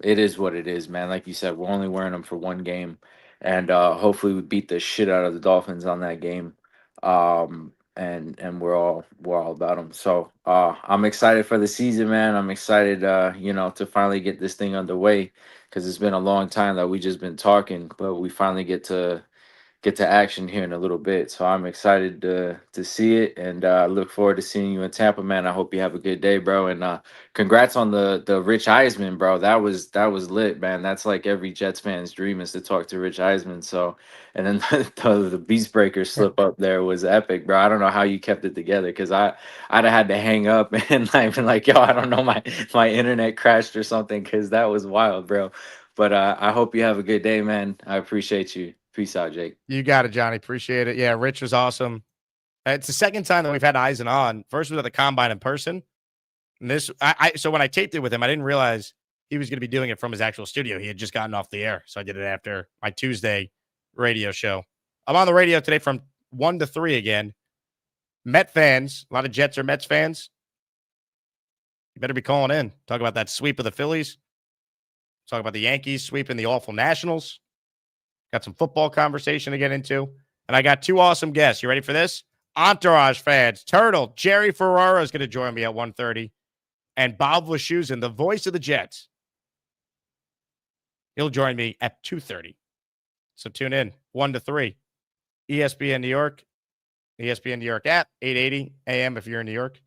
it is what it is, man. Like you said, we're only wearing them for one game. And hopefully we beat the shit out of the Dolphins on that game. And we're all about them. So I'm excited for the season, man. I'm excited, to finally get this thing underway because it's been a long time that we just been talking, but we finally get to get to action here in a little bit. So I'm excited to see it, and I look forward to seeing you in Tampa, man. I hope you have a good day, bro. And congrats on the Rich Eisman, bro. That was lit, man. That's like every Jets fan's dream is to talk to Rich Eisman. So, and then the Beast Breaker slip up there was epic, bro. I don't know how you kept it together, because I'd have had to hang up and I've been like, yo, I don't know, my internet crashed or something, because that was wild, bro. But I hope you have a good day, man. I appreciate you. Peace out, Jake. You got it, Johnny. Appreciate it. Yeah, Rich was awesome. It's the second time that we've had Eisen on. First was at the Combine in person. And this, so when I taped it with him, I didn't realize he was going to be doing it from his actual studio. He had just gotten off the air. So I did it after my Tuesday radio show. I'm on the radio today from 1 to 3 again. Met fans, a lot of Jets or Mets fans. You better be calling in. Talk about that sweep of the Phillies. Talk about the Yankees sweeping the awful Nationals. Got some football conversation to get into. And I got 2 awesome guests. You ready for this? Entourage fans. Turtle, Jerry Ferrara is going to join me at 1:30. And Bob Wischusen, the voice of the Jets. He'll join me at 2:30. So tune in, 1 to 3. ESPN New York. ESPN New York app, 880 a.m. if you're in New York.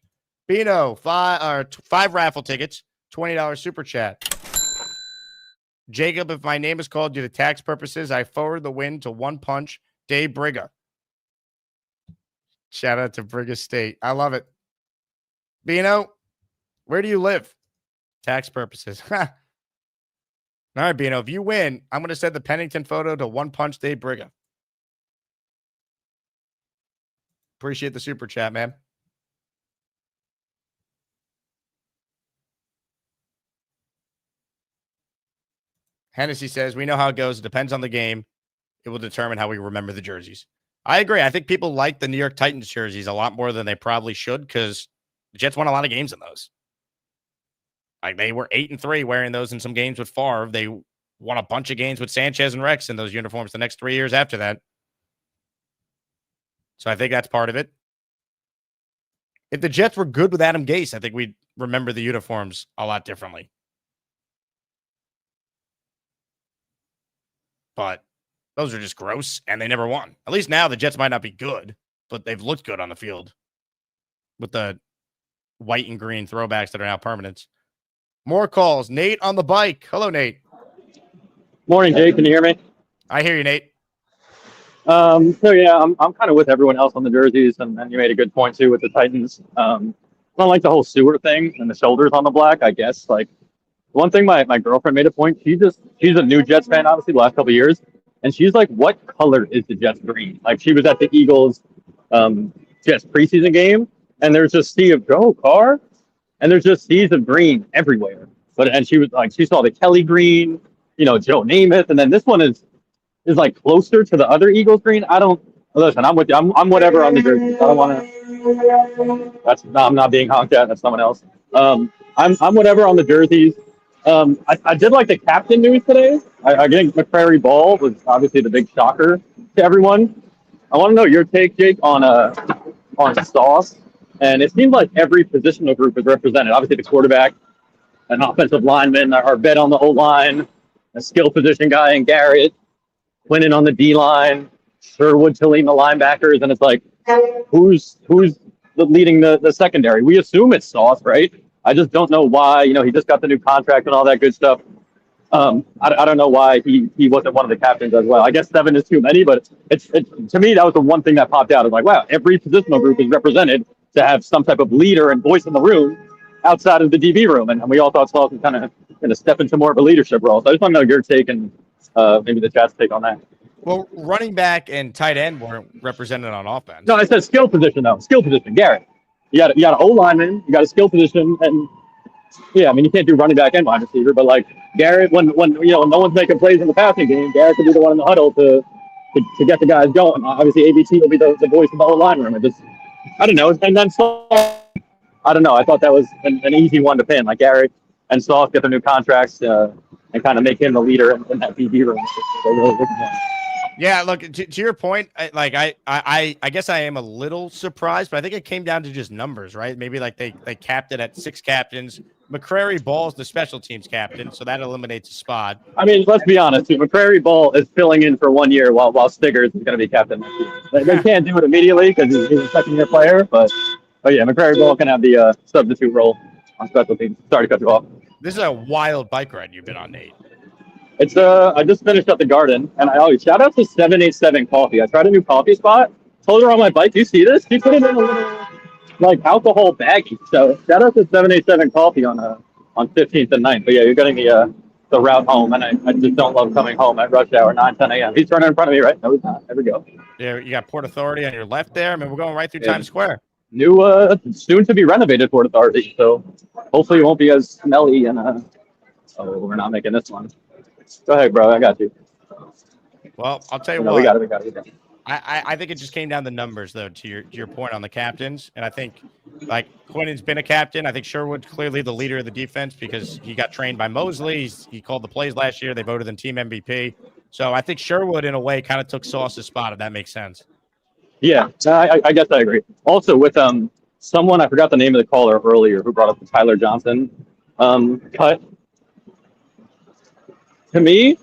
Bino, 5 raffle tickets, $20 super chat. Jacob, if my name is called due to tax purposes, I forward the win to One Punch, Dave Briga. Shout out to Briga State. I love it. Bino, where do you live? Tax purposes. All right, Bino, if you win, I'm going to send the Pennington photo to One Punch, Dave Briga. Appreciate the super chat, man. Hennessy says, we know how it goes. It depends on the game. It will determine how we remember the jerseys. I agree. I think people like the New York Titans jerseys a lot more than they probably should, because the Jets won a lot of games in those. Like, they were 8-3 wearing those in some games with Favre. They won a bunch of games with Sanchez and Rex in those uniforms the next 3 years after that. So I think that's part of it. If the Jets were good with Adam Gase, I think we'd remember the uniforms a lot differently. But those are just gross, and they never won. At least now the Jets might not be good, but they've looked good on the field with the white and green throwbacks that are now permanents. More calls. Nate on the bike. Hello, Nate. Morning, Jake. Can you hear me? I hear you, Nate. So yeah, I'm kind of with everyone else on the jerseys, and you made a good point too with the Titans. I don't like the whole sewer thing and the shoulders on the black. I guess like one thing my girlfriend made a point. She's a new Jets fan, obviously the last couple of years, and she's like, "What color is the Jets green?" Like she was at the Eagles Jets preseason game, and there's just sea of car, and there's just seas of green everywhere. And she was like, she saw the Kelly green, Joe Namath, and then this one is like closer to the other Eagles green. I don't listen. I'm with you. I'm whatever on the jersey. I don't want to. I'm not being honked at. That's someone else. I'm whatever on the jerseys. I did like the captain news today. I think McCrary Ball was obviously the big shocker to everyone. I want to know your take, Jake, on Sauce. And it seemed like every positional group is represented. Obviously, the quarterback, an offensive lineman, our vet on the O-line, a skill position guy in Garrett, Quinnen on the D-line, Sherwood to lead the linebackers, and it's like, who's leading the secondary? We assume it's Sauce, right? I just don't know why. He just got the new contract and all that good stuff. I don't know why he wasn't one of the captains as well. I guess 7 is too many, but it's to me that was the one thing that popped out. It's like, wow, every positional group is represented to have some type of leader and voice in the room outside of the DB room, and we all thought Sauce was kind of going to step into more of a leadership role. So I just want to know your take and maybe the chat's take on that. Well, running back and tight end weren't represented on offense. No, I said skill position though. Skill position, Garrett. You got an O lineman, you got a skill position, and yeah, I mean you can't do running back and wide receiver, but like Garrett, when no one's making plays in the passing game, Garrett could be the one in the huddle to get the guys going. Obviously, ABT will be the voice of the O line room. I don't know, and then I don't know. I thought that was an easy one to pin. Like Garrett and Sauce get their new contracts and kind of make him the leader in that DB room. Yeah, look, to your point, I guess I am a little surprised, but I think it came down to just numbers, right? Maybe like they capped it at 6 captains. McCrary Ball's the special teams captain, so that eliminates a spot. I mean, let's be honest. Too. McCrary Ball is filling in for 1 year while Stiggers is going to be captain next year. They can't do it immediately because he's a second-year player, but yeah, McCrary Ball can have the substitute role on special teams. Sorry to cut you off. This is a wild bike ride you've been on, Nate. It's I just finished up the garden, and I always shout out to 787 Coffee. I tried a new coffee spot. Told her on my bike, do you see this? She put it in a little like alcohol baggie. So shout out to 787 Coffee on 15th and 9th. But yeah, you're getting the route home, and I just don't love coming home at rush hour 9:10 a.m. He's running in front of me, right? No, he's not. There we go. Yeah, you got Port Authority on your left there. I mean, we're going right through Times Square. New soon to be renovated Port Authority, so hopefully it won't be as smelly and oh, we're not making this one. Go ahead, bro. I got you. Well, I'll tell you No, what. we got it. I think it just came down to numbers, though, to your point on the captains. And I think, like, Quinnen's been a captain. I think Sherwood's clearly the leader of the defense because he got trained by Mosley. He called the plays last year. They voted him team MVP. So I think Sherwood, in a way, kind of took Sauce's spot, if that makes sense. Yeah, I guess I agree. Also, with someone, I forgot the name of the caller earlier who brought up the Tyler Johnson cut. To me,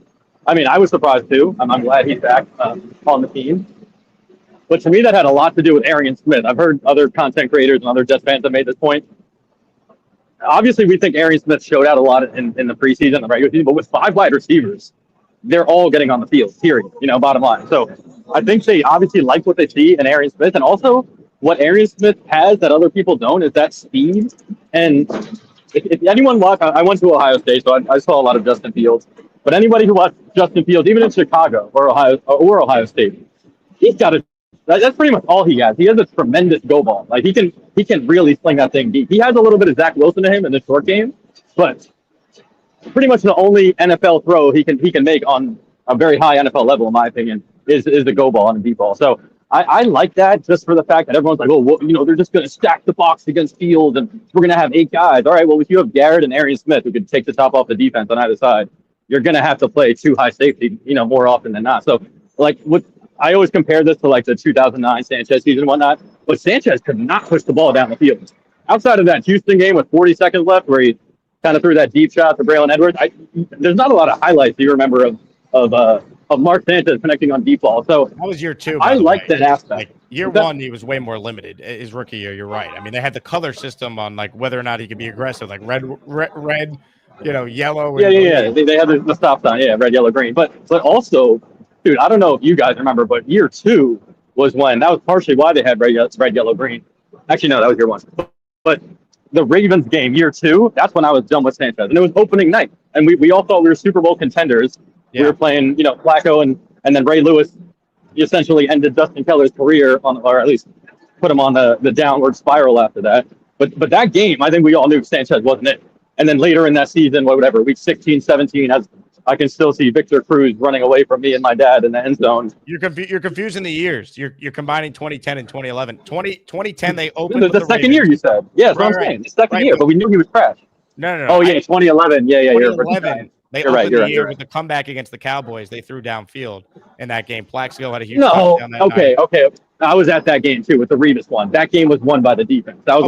I mean, I was surprised too. I'm glad he's back on the team. But to me, that had a lot to do with Arian Smith. I've heard other content creators and other Jets fans have made this point. Obviously, we think Arian Smith showed out a lot in the preseason, the regular season, but with 5 wide receivers, they're all getting on the field, period, bottom line. So I think they obviously like what they see in Arian Smith. And also, what Arian Smith has that other people don't is that speed. And if anyone watched, I went to Ohio State, so I saw a lot of Justin Fields. But anybody who watched Justin Fields, even in Chicago or Ohio State, he's got that's pretty much all he has. He has a tremendous go ball. Like he can really sling that thing deep. He has a little bit of Zach Wilson to him in the short game, but pretty much the only NFL throw he can make on a very high NFL level, in my opinion, is the go ball and the deep ball. So I like that just for the fact that everyone's like, oh, well, they're just going to stack the box against Fields and we're going to have 8 guys. All right, well, if you have Garrett and Arian Smith who can take the top off the defense on either side, you're going to have to play 2 high safety, more often than not. So, like, I always compare this to, like, the 2009 Sanchez season and whatnot, but Sanchez could not push the ball down the field. Outside of that Houston game with 40 seconds left where he kind of threw that deep shot to Braylon Edwards, there's not a lot of highlights you remember of Mark Sanchez connecting on deep ball. So that was year 2. I like that aspect. Like, year 1, he was way more limited. His rookie year, you're right. I mean, they had the color system on, like, whether or not he could be aggressive, like red, yellow. Yeah. They had the stop sign. Yeah, red, yellow, green. But also, dude, I don't know if you guys remember, but year 2 was when that was partially why they had red, yellow, green. Actually, no, that was year 1. But the Ravens game, year 2, that's when I was done with Sanchez, and it was opening night, and we all thought we were Super Bowl contenders. Yeah. We were playing, Flacco, and then Ray Lewis essentially ended Justin Keller's career or at least put him on the downward spiral after that. But that game, I think we all knew Sanchez wasn't it. And then later in that season, whatever, week 16, 17, as I can still see Victor Cruz running away from me and my dad in the end zone. You're confusing the years. You're combining 2010 and 2011. 2010, they opened the second year, you said. Yeah, that's what I'm saying. The second year, but we knew he was trash. No. Oh, yeah, 2011. Yeah, 2011. They opened the year right. with the comeback against the Cowboys. They threw downfield in that game. Plaxico had a huge touchdown that night. Okay. I was at that game, too, with the Revis one. That game was won by the defense. That was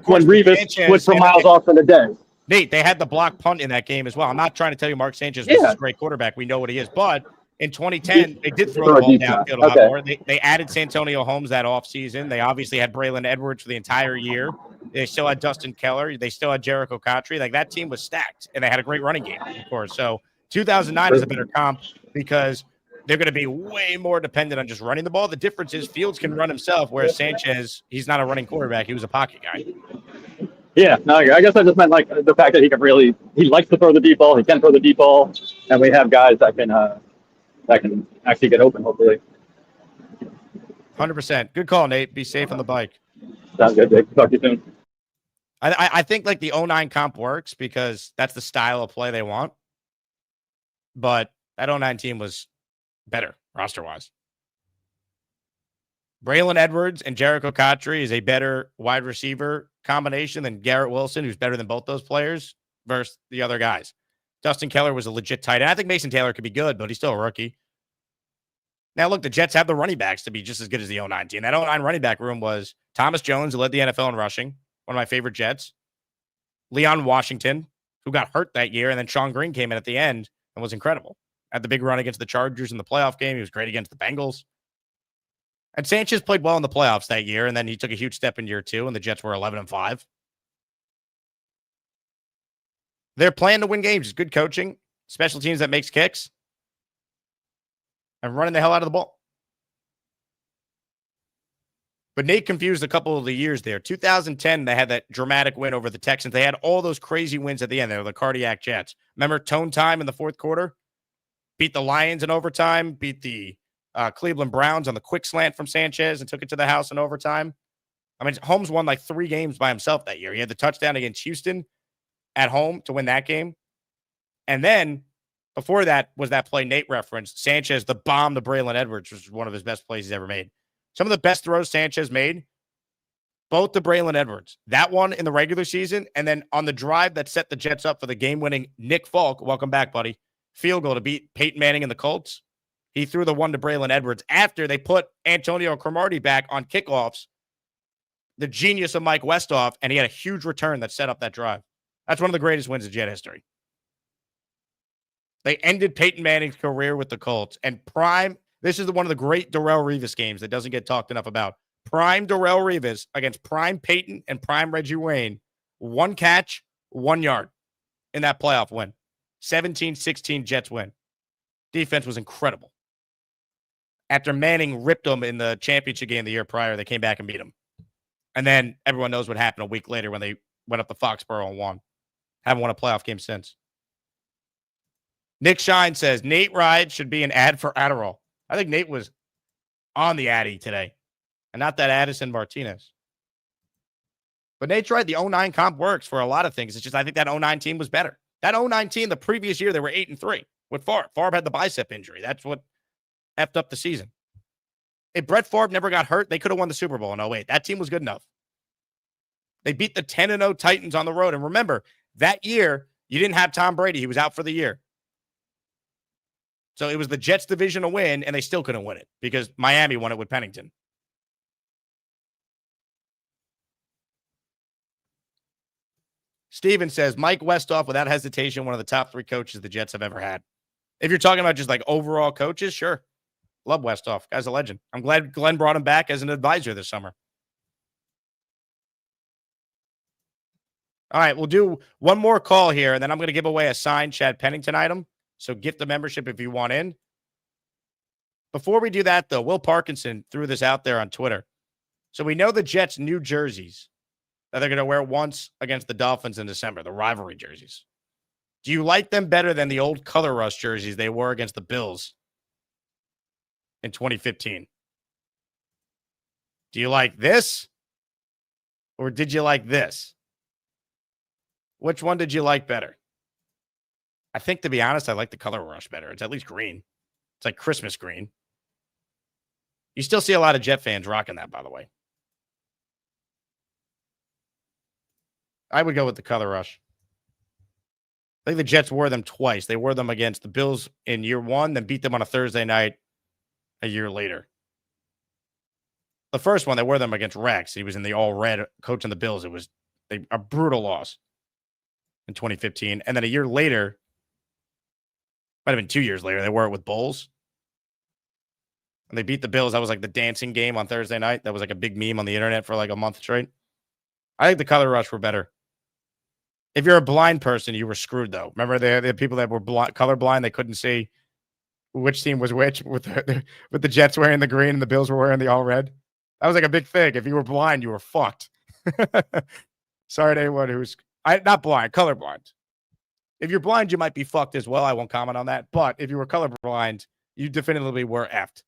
when Revis went from Miles Austin to Dez. Nate, they had the block punt in that game as well. I'm not trying to tell you Mark Sanchez was a great quarterback. We know what he is. But in 2010, they did throw the ball downfield a lot more. They added Santonio Holmes that offseason. They obviously had Braylon Edwards for the entire year. They still had Dustin Keller. They still had Jericho Cotry. Like, that team was stacked, and they had a great running game, of course. So 2009 is a better comp because they're going to be way more dependent on just running the ball. The difference is Fields can run himself, whereas Sanchez, he's not a running quarterback. He was a pocket guy. Yeah, no, I guess I just meant, like, the fact that he likes to throw the deep ball. He can throw the deep ball, and we have guys that can actually get open, hopefully. 100%. Good call, Nate. Be safe on the bike. Sounds good, Jake. Talk to you soon. I think, like, the 09 comp works because that's the style of play they want. But that 09 team was better roster-wise. Braylon Edwards and Jericho Cotry is a better wide receiver combination than Garrett Wilson, who's better than both those players, versus the other guys. Dustin Keller was a legit tight end. I think Mason Taylor could be good, but he's still a rookie. Now, look, the Jets have the running backs to be just as good as the 09 team. That 09 running back room was Thomas Jones, who led the NFL in rushing, one of my favorite Jets. Leon Washington, who got hurt that year, and then Sean Green came in at the end and was incredible. Had the big run against the Chargers in the playoff game. He was great against the Bengals. And Sanchez played well in the playoffs that year, and then he took a huge step in year 2, and the Jets were 11-5. They're playing to win games. It's good coaching, special teams that makes kicks, and running the hell out of the ball. But Nate confused a couple of the years there. 2010, they had that dramatic win over the Texans. They had all those crazy wins at the end. They were the cardiac Jets. Remember tone time in the fourth quarter? Beat the Lions in overtime, beat the Cleveland Browns on the quick slant from Sanchez and took it to the house in overtime. I mean, Holmes won like 3 games by himself that year. He had the touchdown against Houston at home to win that game. And then before that was that play Nate referenced, Sanchez, the bomb to Braylon Edwards, which was one of his best plays he's ever made. Some of the best throws Sanchez made, both to Braylon Edwards. That one in the regular season, and then on the drive that set the Jets up for the game-winning Nick Folk, welcome back, buddy, field goal to beat Peyton Manning and the Colts. He threw the one to Braylon Edwards after they put Antonio Cromartie back on kickoffs, the genius of Mike Westhoff, and he had a huge return that set up that drive. That's one of the greatest wins in Jet history. They ended Peyton Manning's career with the Colts, and this is one of the great Darrelle Revis games that doesn't get talked enough about. Prime Darrelle Revis against prime Peyton and prime Reggie Wayne. 1 catch, 1 yard in that playoff win. 17-16 Jets win. Defense was incredible. After Manning ripped them in the championship game the year prior, they came back and beat them. And then everyone knows what happened a week later when they went up to Foxborough and won. Haven't won a playoff game since. Nick Shine says, Nate Ride should be an ad for Adderall. I think Nate was on the Addy today, and not that Addison Martinez. But Nate's right. The 09 comp works for a lot of things. It's just I think that 09 team was better. That 09 team, the previous year, they were 8-3 with Favre. Favre had the bicep injury. That's what effed up the season. If Brett Favre never got hurt, they could have won the Super Bowl in 08. That team was good enough. They beat the 10-0 Titans on the road. And remember, that year, you didn't have Tom Brady. He was out for the year. So it was the Jets division to win, and they still couldn't win it because Miami won it with Pennington. Steven says, Mike Westhoff, without hesitation, one of the top 3 coaches the Jets have ever had. If you're talking about just like overall coaches, sure. Love Westhoff. Guy's a legend. I'm glad Glenn brought him back as an advisor this summer. All right, we'll do one more call here, and then I'm going to give away a signed Chad Pennington item. So gift the membership if you want in. Before we do that, though, Will Parkinson threw this out there on Twitter. So we know the Jets' new jerseys that they're going to wear once against the Dolphins in December, the rivalry jerseys. Do you like them better than the old Color Rush jerseys they wore against the Bills in 2015? Do you like this? Or did you like this? Which one did you like better? I think, to be honest, I like the Color Rush better. It's at least green. It's like Christmas green. You still see a lot of Jet fans rocking that, by the way. I would go with the Color Rush. I think the Jets wore them twice. They wore them against the Bills in year 1, then beat them on a Thursday night a year later. The first one, they wore them against Rex. He was in the all-red coaching the Bills. It was a brutal loss in 2015. And then a year later, might have been 2 years later, they wore it with Bulls. And they beat the Bills. That was like the dancing game on Thursday night. That was like a big meme on the internet for like a month straight. I think the Color Rush were better. If you're a blind person, you were screwed, though. Remember, the people that were colorblind, they couldn't see which team was which with the Jets wearing the green and the Bills were wearing the all red. That was like a big thing. If you were blind, you were fucked. Sorry to anyone who's not blind, colorblind. If you're blind, you might be fucked as well. I won't comment on that. But if you were colorblind, you definitively were effed.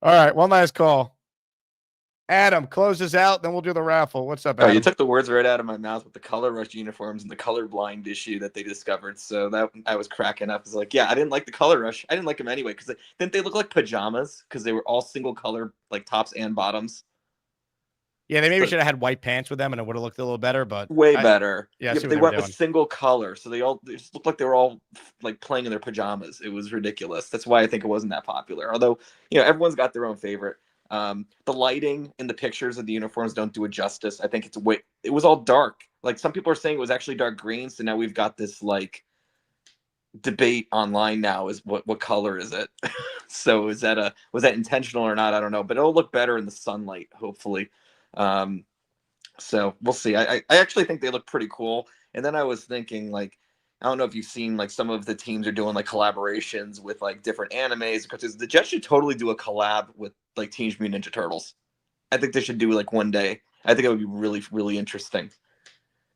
All right, one last call. Adam, close this out, then we'll do the raffle. What's up, Adam? Oh, you took the words right out of my mouth with the Color Rush uniforms and the colorblind issue that they discovered. So that I was cracking up. I was like, yeah, I didn't like the Color Rush. I didn't like them anyway because didn't they look like pajamas because they were all single color, like tops and bottoms. Yeah, they maybe So- should have had white pants with them, and it would have looked a little better. But Way better. Yeah, I Yeah, see but what they they were went with doing. single color, so they just looked like they were all like playing in their pajamas. It was ridiculous. That's why I think it wasn't that popular. Although, everyone's got their own favorite. The lighting in the pictures of the uniforms don't do it justice. I think it was all dark. Like some people are saying it was actually dark green, so now we've got this like debate online now is what color is it? So was that intentional or not? I don't know, but it'll look better in the sunlight, hopefully. So we'll see. I actually think they look pretty cool. And then I was thinking, like, I don't know if you've seen like some of the teams are doing like collaborations with like different animes. Because the Jets should totally do a collab with like Teenage Mutant Ninja Turtles. I think they should do like one day. I think it would be really, really interesting.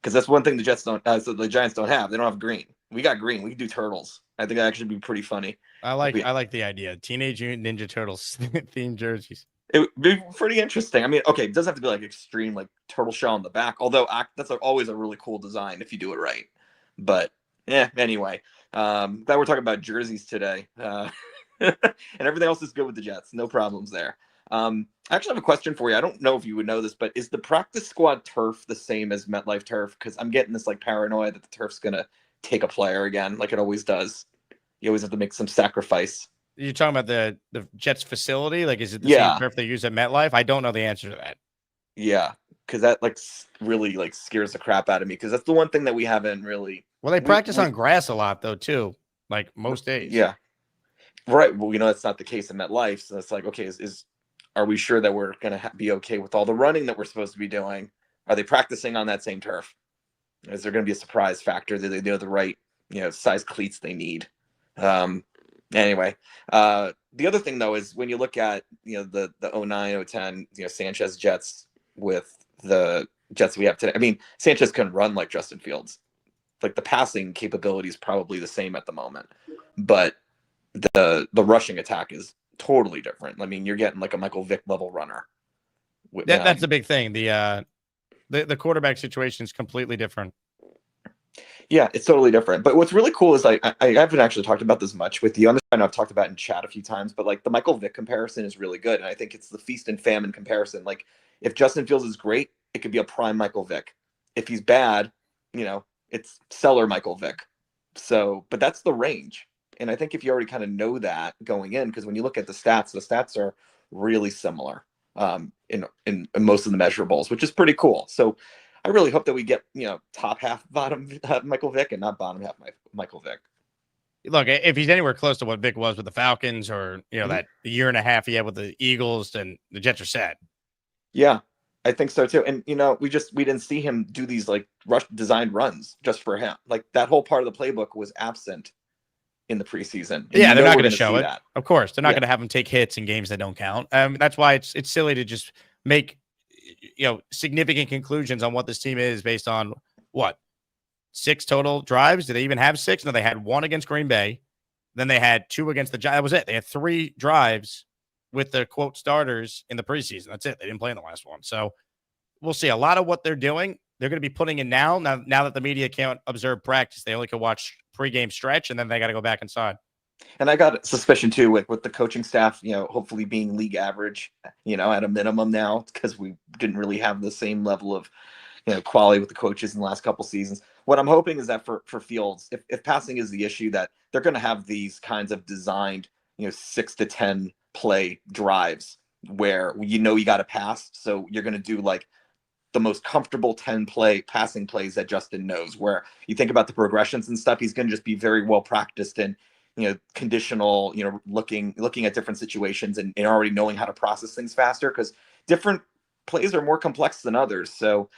Because that's one thing the Jets don't, so the Giants don't have. They don't have green. We got green. We can do turtles. I think that actually be pretty funny. I like the idea. Teenage Mutant Ninja Turtles themed jerseys. It would be pretty interesting. I mean, okay, it doesn't have to be like extreme, like turtle shell on the back. Although that's always a really cool design if you do it right. But anyway, glad we're talking about jerseys today, and everything else is good with the Jets. No problems there. I actually have a question for you. I don't know if you would know this, but is the practice squad turf the same as MetLife turf? Because I'm getting this like paranoia that the turf's gonna take a player again, like it always does. You always have to make some sacrifice. You're talking about the Jets facility? Like, is it the Yeah. same turf they use at MetLife? I don't know the answer to that. Yeah, because that like really like scares the crap out of me. Because that's the one thing that we haven't really. Well, they practice on grass a lot though too, like most days. Yeah, right. Well, that's not the case in MetLife. So it's like, okay, are we sure that we're gonna be okay with all the running that we're supposed to be doing? Are they practicing on that same turf? Is there going to be a surprise factor that they know the right size cleats they need? Anyway, the other thing though is when you look at the 09, 010 Sanchez Jets with the Jets we have today. I mean, Sanchez can run like Justin Fields. Like the passing capability is probably the same at the moment, but the rushing attack is totally different. I mean, you're getting like a Michael Vick level runner. That's the big thing. The quarterback situation is completely different. Yeah, it's totally different. But what's really cool is I haven't actually talked about this much with you. I know I've talked about it in chat a few times, but like the Michael Vick comparison is really good. And I think it's the feast and famine comparison. Like if Justin Fields is great, it could be a prime Michael Vick. If he's bad, it's seller Michael Vick. So, but that's the range. And I think if you already kind of know that going in, because when you look at the stats are really similar in most of the measurables, which is pretty cool. So I really hope that we get, top half, bottom Michael Vick and not bottom half Michael Vick. Look, if he's anywhere close to what Vick was with the Falcons or, that year and a half he had with the Eagles, then the Jets are set. Yeah, I think so too. And, we didn't see him do these like rush designed runs just for him. Like that whole part of the playbook was absent in the preseason. And yeah, they're not going to show it. That. Of course, they're not going to have him take hits in games that don't count. That's why it's silly to just make significant conclusions on what this team is based on what 6 total drives. Did they even have 6? No, they had 1 against Green Bay. Then they had 2 against the Giants. That was it. They had 3 drives with the quote starters in the preseason. That's it. They didn't play in the last one. So we'll see. A lot of what they're doing, they're going to be putting in now that the media can't observe practice. They only can watch pregame stretch, and then they got to go back inside. And I got suspicion too with the coaching staff, hopefully being league average, at a minimum now, because we didn't really have the same level of, quality with the coaches in the last couple seasons. What I'm hoping is that for Fields, if passing is the issue, that they're going to have these kinds of designed, 6 to 10 play drives where you got to pass. So you're going to do like the most comfortable 10 passing plays that Justin knows, where you think about the progressions and stuff, he's going to just be very well practiced in, conditional, looking at different situations and already knowing how to process things faster, because different plays are more complex than others. So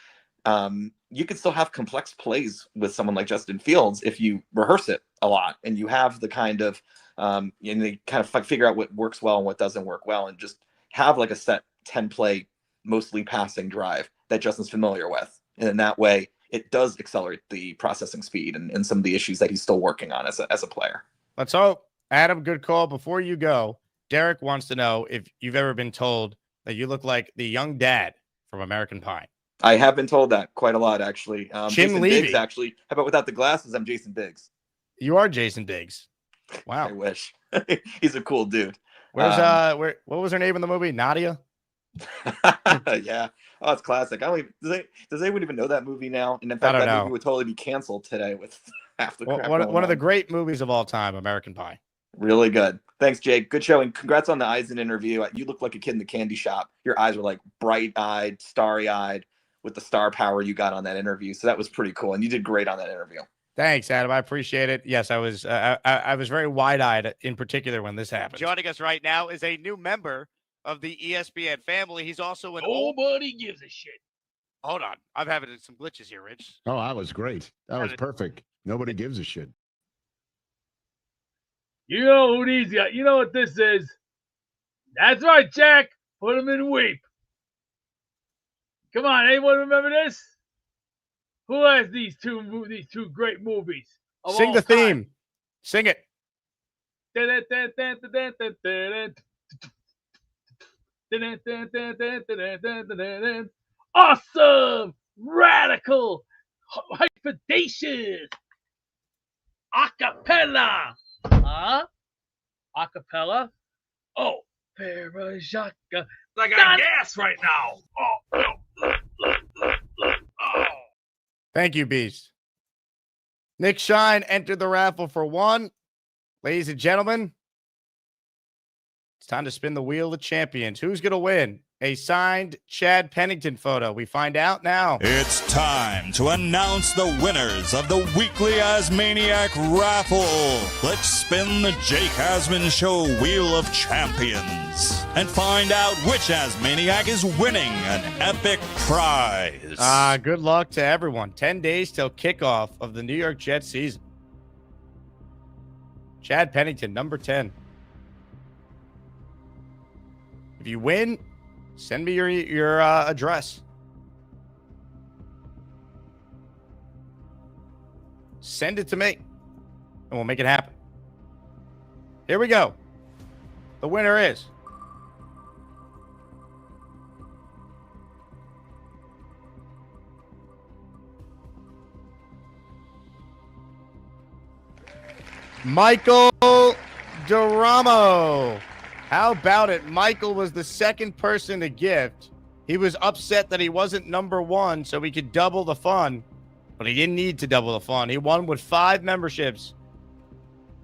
you can still have complex plays with someone like Justin Fields if you rehearse it a lot and you have the kind of, they kind of figure out what works well and what doesn't work well, and just have like a set 10 play, mostly passing drive that Justin's familiar with. And in that way, it does accelerate the processing speed and some of the issues that he's still working on as a player. Let's hope. Adam, good call. Before you go, Derek wants to know if you've ever been told that you look like the young dad from American Pie. I have been told that quite a lot, actually. Jim Jason Levy. Biggs, actually. How about without the glasses? I'm Jason Biggs. You are Jason Biggs. Wow. I wish. He's a cool dude. Where's what was her name in the movie? Nadia? Yeah. Oh, it's classic. I don't even, does anyone even know that movie now? And in I fact, don't that know. movie would totally be canceled today with half the crap One going of the on. great movies of all time, American Pie. Really good. Thanks, Jake. Good show. And congrats on the Eisen interview. You look like a kid in the candy shop. Your eyes were like bright-eyed, starry-eyed with the star power you got on that interview. So that was pretty cool. And you did great on that interview. Thanks, Adam. I appreciate it. Yes, I was very wide-eyed in particular when this happened. Joining us right now is a new member of the ESPN family. He's also an Nobody gives a shit. Hold on. I'm having some glitches here, Rich. Oh, that was great. That was perfect. Nobody gives a shit. You know who these guys, you know what this is? That's right, Jack. Put him in weep. Come on, anyone remember this? Who has these two great movies? Sing the theme. Sing it. Awesome, radical, hyphedacious, acapella. Huh? Acapella? Oh, Parajaka. I got gas right now. Oh. Thank you, Beast. Nick Shine entered the raffle for one. Ladies and gentlemen, it's time to spin the wheel of champions. Who's going to win a signed Chad Pennington photo? We find out now. It's time to announce the winners of the weekly Asmaniac raffle. Let's spin the Jake Asman Show Wheel of Champions and find out which Asmaniac is winning an epic prize. Good luck to everyone. 10 days till kickoff of the New York Jets season. Chad Pennington, number 10. If you win, send me your address. Send it to me, and we'll make it happen. Here we go. The winner is Michael Duramo. How about it? Michael was the second person to gift. He was upset that he wasn't number one, so he could double the fun, but he didn't need to double the fun. He won with 5 memberships.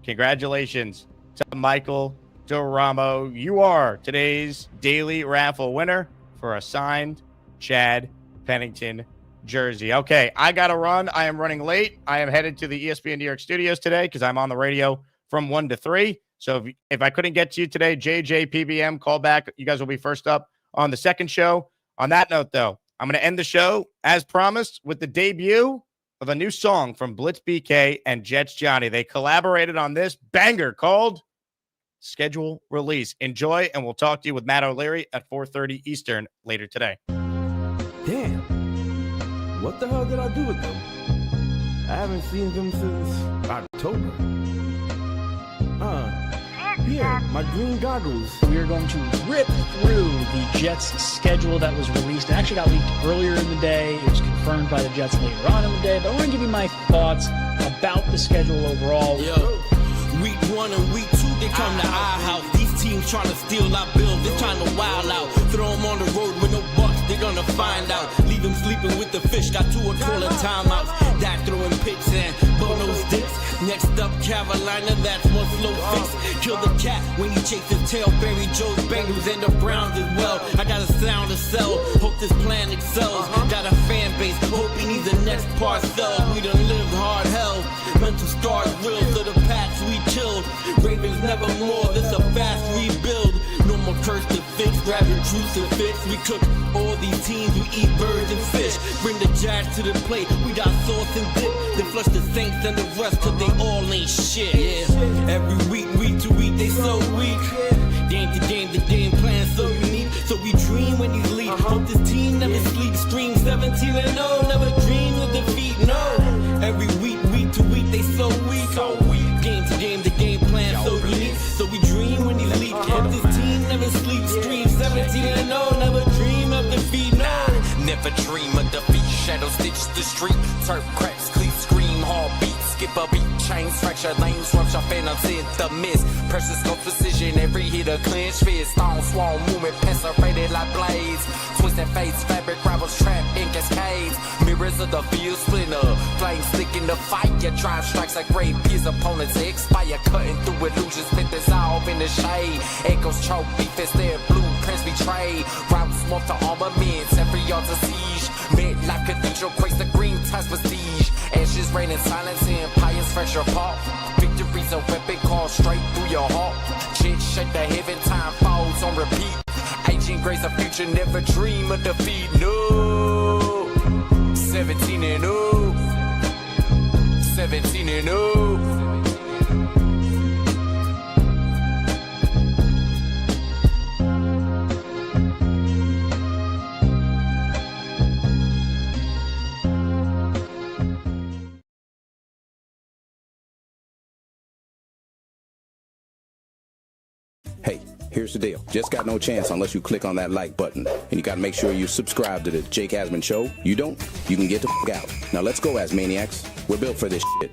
Congratulations to Michael Duramo. You are today's daily raffle winner for a signed Chad Pennington jersey. Okay, I got to run. I am running late. I am headed to the ESPN New York studios today because I'm on the radio from 1 to 3. So if I couldn't get to you today, JJ, PBM, call back. You guys will be first up on the second show. On that note, though, I'm going to end the show, as promised, with the debut of a new song from Blitz BK and Jets Johnny. They collaborated on this banger called Schedule Release. Enjoy, and we'll talk to you with Matt O'Leary at 4:30 Eastern later today. Damn. What the hell did I do with them? I haven't seen them since October. Yeah, my green goggles. We are going to rip through the Jets schedule that was released. It actually got leaked earlier in the day. It was confirmed by the Jets later on in the day. But I want to give you my thoughts about the schedule overall. Yo, week 1 and week 2, they come to our house. These teams trying to steal our bills. They're trying to wild out. Throw them on the road with no bucks. They're going to find out. Leave them sleeping with the fish. Got 2 calling timeouts. Dak throwing picks and Bono's dicks. Next up, Carolina, that's one slow fix. Kill the cat when he chased his tail. Barry Joe's Bengals and the Browns as well. I got a sound to sell. Hope this plan excels. Got a fan base. Hope he needs the next parcel. We done lived hard hell. Mental scars real. So the past we chilled. Ravens never more. This a fast rebuild. No more curse to fix. Grab your crucifix. We cook all these teams. We eat birds and fish. Bring the Jags to the plate. We got sauce and dip. Then flush the Saints and the rest. Cause they all ain't shit. Yeah. Every week to week, they so weak. Game to game, the game plan so unique. So we dream when these lead. Hope this team never sleeps. Scream 17-0. Never dream of defeat. No. Every week to week, they so weak. Game to game, the game plan so unique. So we dream when these lead. Hope this team never sleeps. Scream 17-0. Never dream of defeat. No. Never dream of defeat. Shadow stitch the street. Turf cracks, cleat, scream, hard beat. Skip a beat. chains fracture, lanes rupture, phantoms hit the miss. Precious no precision, every hit a clenched fist. Stone swarm movement, pencil-rated like blades. Twisted face, fabric rivals trapped in cascades. Mirrors of the field splinter, flames stick in the fight. Your drive strikes like great peers, opponents expire. Cutting through illusions that dissolve in the shade. Echoes choke, defense their blueprints betray. Routes morph to armaments, every yard's a siege. Mid-life cathedral quakes the green ties prestige. Ashes rain in silence, empires fracture apart. Victory's a weapon called straight through your heart. Shit shake the heaven, time falls on repeat. Aging grace of future, never dream of defeat. No, 17 and 0, 17 and 0. Hey, here's the deal. Just got no chance unless you click on that like button. And you got to make sure you subscribe to the Jake Asman Show. You don't, you can get the f*** out. Now let's go, Asmaniacs. We're built for this shit.